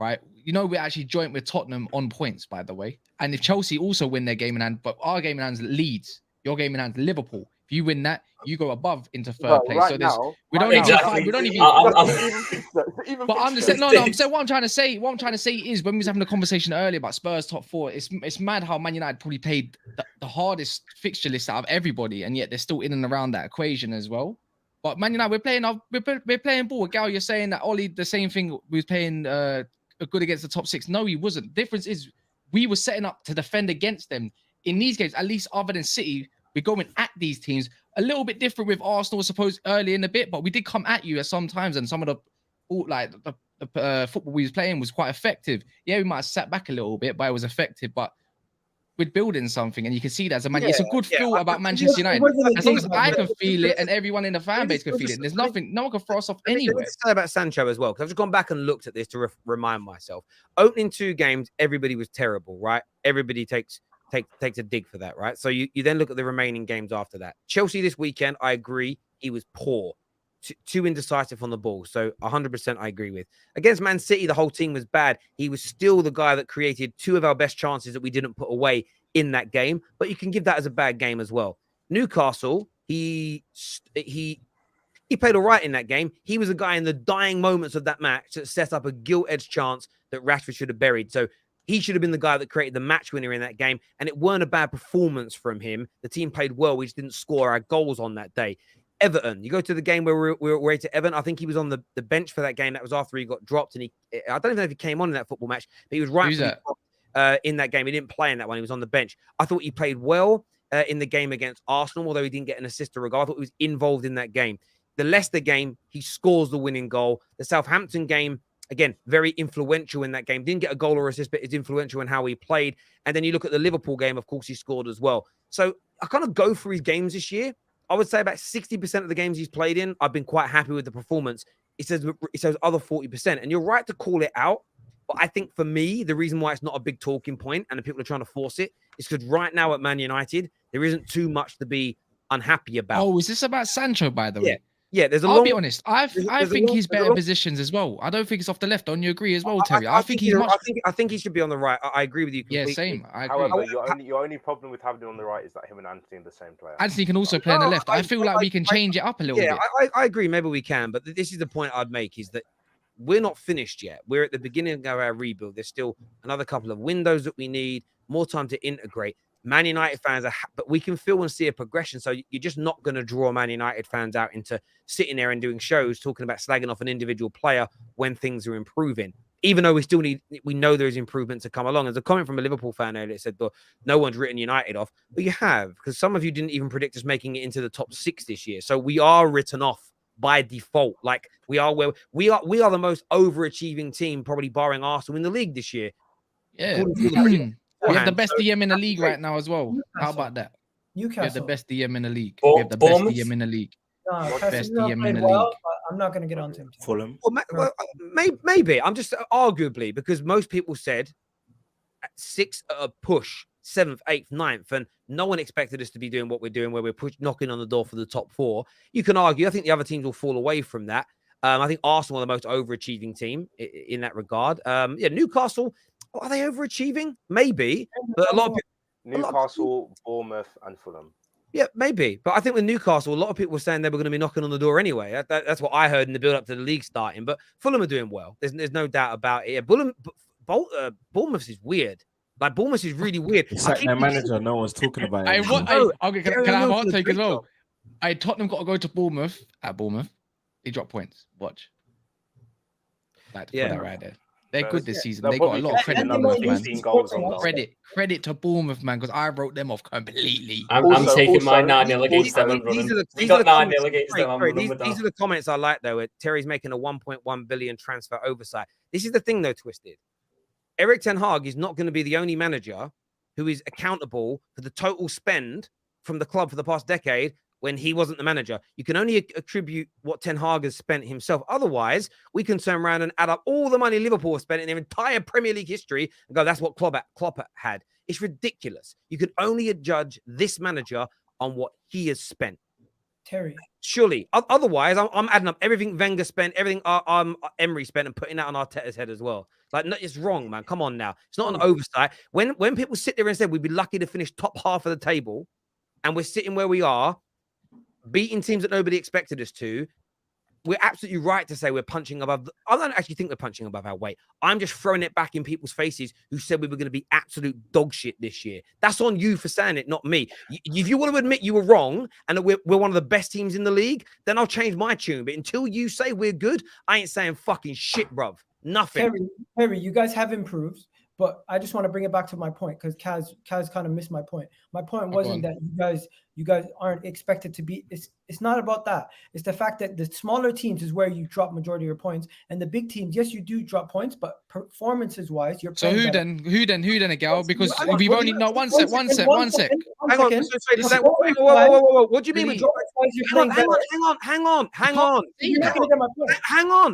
right? You know, we're actually joint with Tottenham on points, by the way. And if Chelsea also win their game in hand, but our game in hand is Leeds, your game in hand is Liverpool. If you win that, you go above into third place. Right So we don't even. But I'm just saying, I'm saying what I'm trying to say. What I'm trying to say is when we was having a conversation earlier about Spurs top four, it's mad how Man United probably played the hardest fixture list out of everybody, and yet they're still in and around that equation as well. But Man United, we're playing ball. Gal, you're saying that Ollie, the same thing, we was playing good against the top six. No, he wasn't. The difference is we were setting up to defend against them in these games. At least other than City, we're going at these teams a little bit different with Arsenal, I suppose, early in the bit, but we did come at you at some times, and some of the football we was playing was quite effective. Yeah, we might have sat back a little bit, but it was effective. But we're building something, and you can see that as a man. It's a good feel about Manchester United. As long as I can feel it, and everyone in the fan base can feel it, there's nothing. No one can throw us off anywhere. Let me say about Sancho as well, because I've just gone back and looked at this to remind myself. Opening 2 games, everybody was terrible, right? Everybody takes a dig for that, right? So you then look at the remaining games after that. Chelsea this weekend, I agree, he was poor. Too indecisive on the ball. So 100% I agree with. Against Man City, the whole team was bad. He was still the guy that created 2 of our best chances that we didn't put away in that game. But you can give that as a bad game as well. Newcastle, he played all right in that game. He was a guy in the dying moments of that match that set up a gilt-edged chance that Rashford should have buried. So he should have been the guy that created the match winner in that game. And it weren't a bad performance from him. The team played well. We just didn't score our goals on that day. Everton, you go to the game where we were away to Everton. I think he was on the bench for that game. That was after he got dropped. And I don't even know if he came on in that football match, but he was right in that game. He didn't play in that one. He was on the bench. I thought he played well in the game against Arsenal, although he didn't get an assist or a goal. I thought he was involved in that game. The Leicester game, he scores the winning goal. The Southampton game, again, very influential in that game. Didn't get a goal or assist, but it's influential in how he played. And then you look at the Liverpool game, of course, he scored as well. So I kind of go through his games this year. I would say about 60% of the games he's played in, I've been quite happy with the performance. It says other 40%. And you're right to call it out. But I think for me, the reason why it's not a big talking point and the people are trying to force it is because right now at Man United, there isn't too much to be unhappy about. Oh, is this about Sancho, by the way? there's a I'll long. be honest. I think he's better positions as well. I don't think it's off the left. Don't you agree as well, Terry? I think he's much. I think he should be on the right. I agree with you completely. Yeah, same. I agree. However, your only problem with having him on the right is that him and Anthony are the same player. Anthony can also play on the left. I feel like we can change it up a little bit. I agree. Maybe we can, but this is the point I'd make: is that we're not finished yet. We're at the beginning of our rebuild. There's still another couple of windows that we need, more time to integrate. Man United fans but we can feel and see a progression. So you're just not going to draw Man United fans out into sitting there and doing shows talking about slagging off an individual player when things are improving. Even though we know there's improvement to come along. There's a comment from a Liverpool fan earlier that said, well, no one's written United off. But you have, because some of you didn't even predict us making it into the top 6 this year. So we are written off by default. Like we are we are the most overachieving team, probably barring Arsenal, in the league this year. Yeah. We have the best DM in the league right now as well. How about that? Newcastle. We have the best DM in the league. We have the best DM in the league. Best DM in the league. I'm not going to get on to him. Fulham. Well, maybe. I'm just arguably, because most people said at 6 at a push, 7th, 8th, 9th, and no one expected us to be doing what we're doing, where we're knocking on the door for the top 4. You can argue. I think the other teams will fall away from that. I think Arsenal are the most overachieving team in that regard. Newcastle, are they overachieving? Maybe, but a lot of people, Newcastle, Bournemouth, and Fulham. Yeah, maybe. But I think with Newcastle, a lot of people were saying they were going to be knocking on the door anyway. That's what I heard in the build-up to the league starting. But Fulham are doing well. There's no doubt about it. Bournemouth is weird. Like, Bournemouth is really weird. It's like their manager, no one's talking about it. Can I have a hot take as well? Tottenham got to go to Bournemouth. At Bournemouth, they drop points. Watch. Put that right there. They're good this season. They got a lot of credit, man. Credit to Bournemouth, man, because I wrote them off completely. I'm taking my 9-0 against them and running. These are the comments I like, though. Terry's making a 1.1 billion transfer oversight. This is the thing, though, Twisted. Erik ten Hag is not going to be the only manager who is accountable for the total spend from the club for the past decade when he wasn't the manager. You can only attribute what Ten Hag has spent himself. Otherwise, we can turn around and add up all the money Liverpool have spent in their entire Premier League history and go, that's what Klopp had. It's ridiculous. You can only judge this manager on what he has spent. Terry. Surely. Otherwise, I'm adding up everything Wenger spent, everything Emery spent, and putting that on Arteta's head as well. Like, no, it's wrong, man. Come on now. It's not an oversight. When people sit there and say we'd be lucky to finish top half of the table, and we're sitting where we are, beating teams that nobody expected us to, we're absolutely right to say we're punching above. I don't actually think we're punching above our weight. I'm just throwing it back in people's faces who said we were going to be absolute dog shit this year. That's on you for saying it, not me. If you want to admit you were wrong and that we're one of the best teams in the league, then I'll change my tune. But until you say we're good, I ain't saying fucking shit, bruv. Nothing. Terry, you guys have improved. But I just want to bring it back to my point because Kaz kind of missed my point. My point wasn't that you guys aren't expected to be. It's not about that. It's the fact that the smaller teams is where you drop majority of your points, and the big teams, yes, you do drop points, but performances wise, you're. So who then, EGAL? Because we've only one sec. Hang on. Whoa. What do you mean we drop? Hang on.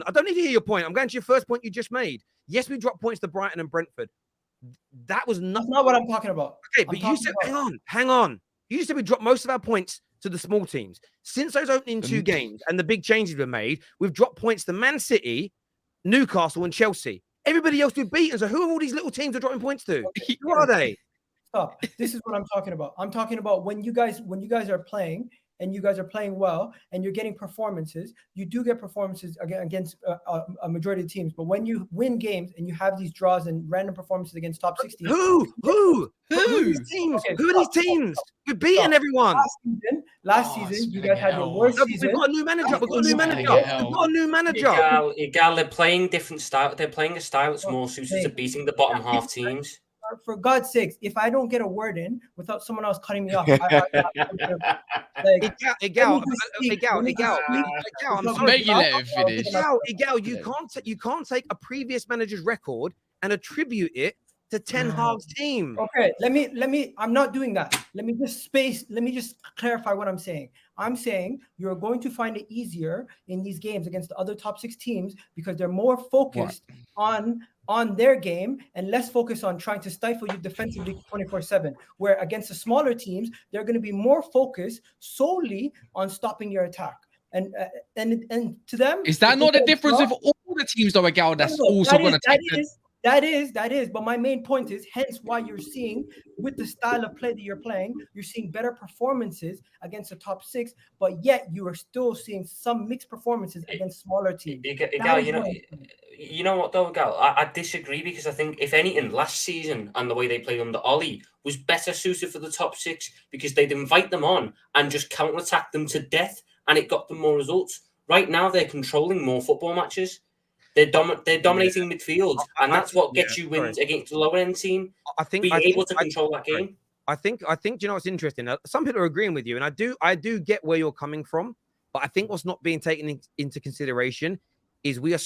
I don't need to hear your point. I'm going to your first point you just made. Yes, we dropped points to Brighton and Brentford. That was That's not what I'm talking about. Okay, but you said, hang on. You said we dropped most of our points to the small teams. Since those opening 2 games and the big changes were made, we've dropped points to Man City, Newcastle, and Chelsea. Everybody else we've beaten. So who are all these little teams we're dropping points to? Who are they? Stop. This is what I'm talking about. I'm talking about when you guys are playing and you guys are playing well and you're getting performances, you do get performances against a majority of teams. But when you win games and you have these draws and random performances against top 16, who are these teams? Okay, who are these teams? We're beating everyone. Last season, you guys had your worst season. We've got a new manager. EGAL, they're playing different style. They're playing a style that's more suited to beating the bottom half teams. For God's sakes, if I don't get a word in without someone else cutting me off, EGAL, you can't take a previous manager's record and attribute it to Ten Hag's team. Okay, let me. I'm not doing that. Let me just clarify what I'm saying. I'm saying you're going to find it easier in these games against the other top 6 teams because they're more focused on their game and less focused on trying to stifle you defensively 24/7. Where against the smaller teams, they're going to be more focused solely on stopping your attack. and to them, Is that not the the difference with all the teams though, Egal, that's also going to take that is. But my main point is, hence why you're seeing with the style of play that you're playing, you're seeing better performances against the top 6, but yet you are still seeing some mixed performances against smaller teams. Egal, you know what though, Egal? I disagree, because I think if anything, last season and the way they played under Ollie was better suited for the top 6, because they'd invite them on and just counter-attack them to death, and it got them more results. Right now, they're controlling more football matches. They're dominating midfield, and that's what gets you wins against the lower end team. I think able to control that game. I think do you know what's interesting? Some people are agreeing with you, and I do get where you're coming from, but I think what's not being taken into consideration is we are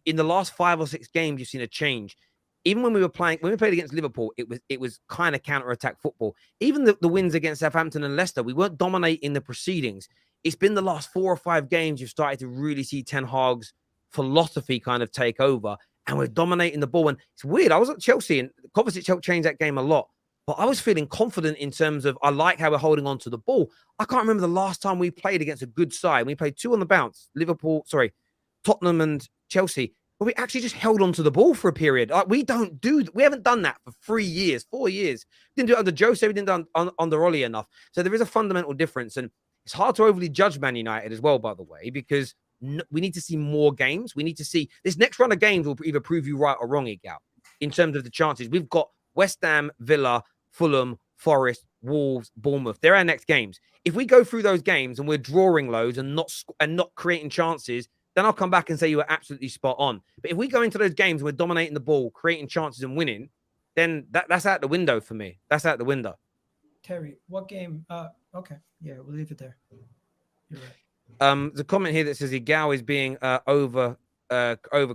in the last 5 or 6 games, you've seen a change. Even when we played against Liverpool, it was kind of counter-attack football. Even the wins against Southampton and Leicester, we weren't dominating the proceedings. It's been the last 4 or 5 games you've started to really see Ten Hag's philosophy kind of take over, and we're dominating the ball. And it's weird. I was at Chelsea, and Kovacic helped change that game a lot, but I was feeling confident in terms of I like how we're holding on to the ball. I can't remember the last time we played against a good side. We played 2 on the bounce, Tottenham and Chelsea, but we actually just held on to the ball for a period. Like, we haven't done that for 3 years, 4 years. We didn't do it under Jose, we didn't do it under Ollie enough. So there is a fundamental difference, and it's hard to overly judge Man United as well, by the way, because we need to see more games. We need to see this next run of games will either prove you right or wrong, Egal, in terms of the chances. We've got West Ham, Villa, Fulham, Forest, Wolves, Bournemouth. They're our next games. If we go through those games and we're drawing loads and not creating chances, then I'll come back and say you were absolutely spot on. But if we go into those games and we're dominating the ball, creating chances and winning, then that's out the window for me. That's out the window. Terry, what game? Okay, yeah, we'll leave it there. You're right. The comment here that says Egal is being over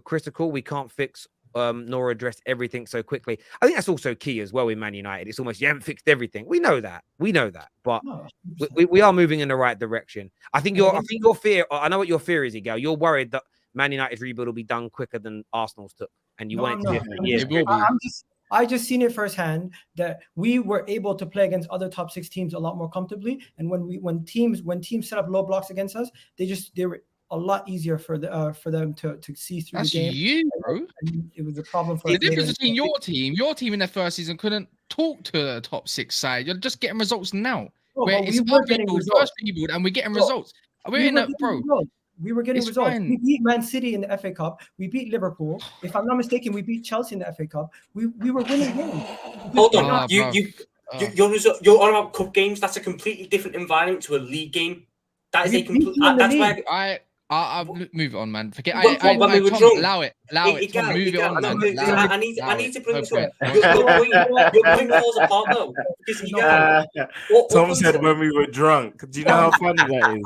critical. We can't fix nor address everything so quickly. I think that's also key as well in Man United. It's almost you haven't fixed everything. We know that, but we are moving in the right direction. I think your fear. I know what your fear is, Egal. You're worried that Man United's rebuild will be done quicker than Arsenal's took, and you want it to be a year. It will be. I just seen it firsthand that we were able to play against other top 6 teams a lot more comfortably. And when teams set up low blocks against us, they were a lot easier for them to see through the game. You, bro. And it was a problem for the difference between your team in their first season couldn't talk to the top 6 side. You're just getting results now. Where it's first rebuild and we're getting results. We're in that, bro. We were getting results. Fine. We beat Man City in the FA Cup. We beat Liverpool. If I'm not mistaken, we beat Chelsea in the FA Cup. We were winning games. Hold on, you're on about cup games. That's a completely different environment to a league game. That is a complete. That's why I'll move it on, man. Forget. Tom, allow it. Move it on, man. I need to bring this up. Your point falls apart though. Tom said when we were drunk. Do you know how funny that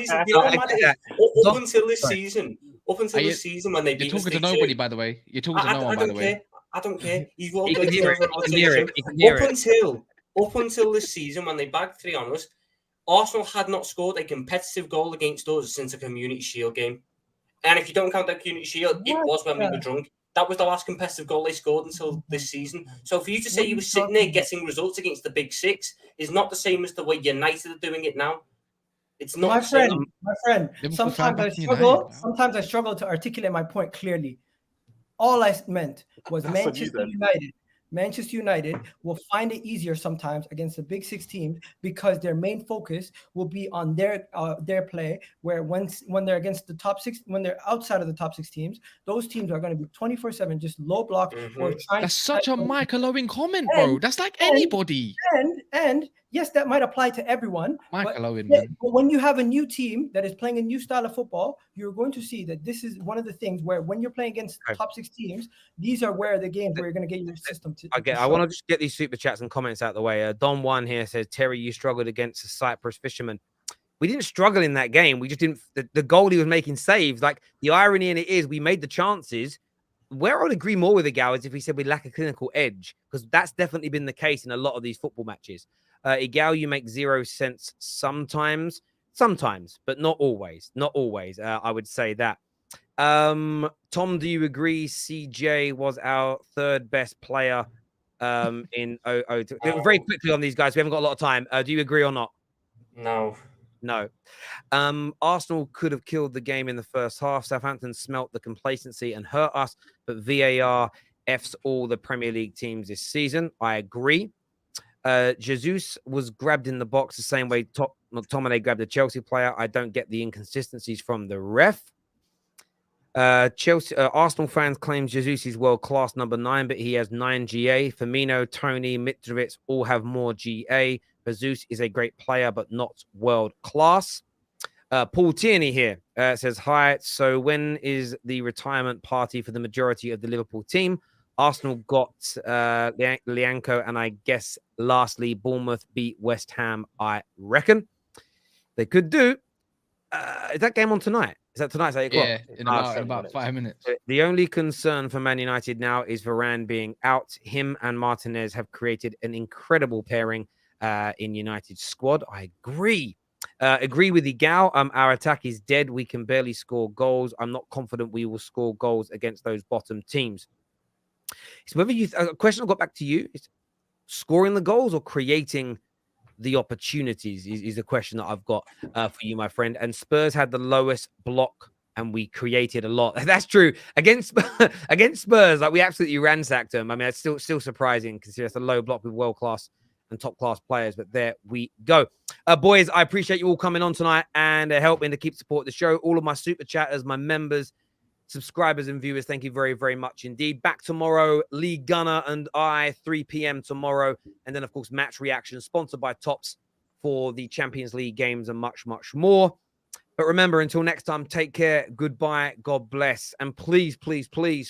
is? Up until this season, when they beat You're talking to nobody, by the way. You're talking to no one, by the way. I don't care. You've all up until this season when they bagged 3 on us. Arsenal had not scored a competitive goal against us since a Community Shield game. And if you don't count that Community Shield, it was when we were drunk. That was the last competitive goal they scored until this season. So for you to say you were sitting there getting results against the Big 6 is not the same as the way United are doing it now. It's not my friend. Sometimes I struggle to articulate my point clearly. All I meant was Manchester United will find it easier sometimes against the Big 6 teams because their main focus will be on their play. Where when they're against the top 6, when they're outside of the top 6 teams, those teams are going to be 24/7 just low block or trying. That's such a Michael Owen comment, bro. That's like anybody. And yes, that might apply to everyone. Michael Owen, man. But when you have a new team that is playing a new style of football, you're going to see that this is one of the things where when you're playing against top 6 teams, these are where the games where you're going to get your system to. I want to just get these super chats and comments out of the way. Don One here says, Terry, you struggled against the Cyprus fishermen. We didn't struggle in that game. We just didn't. The goalie was making saves. Like, the irony in it is we made the chances. Where I would agree more with Egal is if we said we lack a clinical edge, because that's definitely been the case in a lot of these football matches. Egal, you make 0 sense sometimes, but not always. Not always. I would say that. Tom, do you agree CJ was our 3rd best player in 002? Very quickly on these guys. We haven't got a lot of time. Do you agree or not? No. No. Arsenal could have killed the game in the first half. Southampton smelt the complacency and hurt us, but VAR F's all the Premier League teams this season. I agree. Jesus was grabbed in the box the same way McTominay grabbed the Chelsea player. I don't get the inconsistencies from the ref. Arsenal fans claim Jesus is world class number 9, but he has 9 GA. Firmino, Tony, Mitrovic all have more GA. Jesus is a great player, but not world class. Paul Tierney here says, hi. So when is the retirement party for the majority of the Liverpool team? Arsenal got Lianco, and I guess lastly, Bournemouth beat West Ham, I reckon. They could do. Is that game on tonight? Is that tonight's 8 o'clock? Yeah, in about 5 minutes. The only concern for Man United now is Varane being out. Him and Martinez have created an incredible pairing in United's squad. I agree. Agree with EGAL. Our attack is dead. We can barely score goals. I'm not confident we will score goals against those bottom teams. So whether a question I got back to you is scoring the goals or creating the opportunities is the question that I've got for you, my friend. And Spurs had the lowest block, and we created a lot. That's true against Spurs. Like, we absolutely ransacked them. I mean, it's still surprising considering it's a low block with world class and top class players. But there we go, boys. I appreciate you all coming on tonight and helping to keep support the show. All of my super chatters, my members, subscribers and viewers, thank you very, very much indeed. Back tomorrow, Lee Gunner and I, 3 p.m. tomorrow. And then, of course, match reaction sponsored by Tops for the Champions League games and much, much more. But remember, until next time, take care. Goodbye. God bless. And please, please, please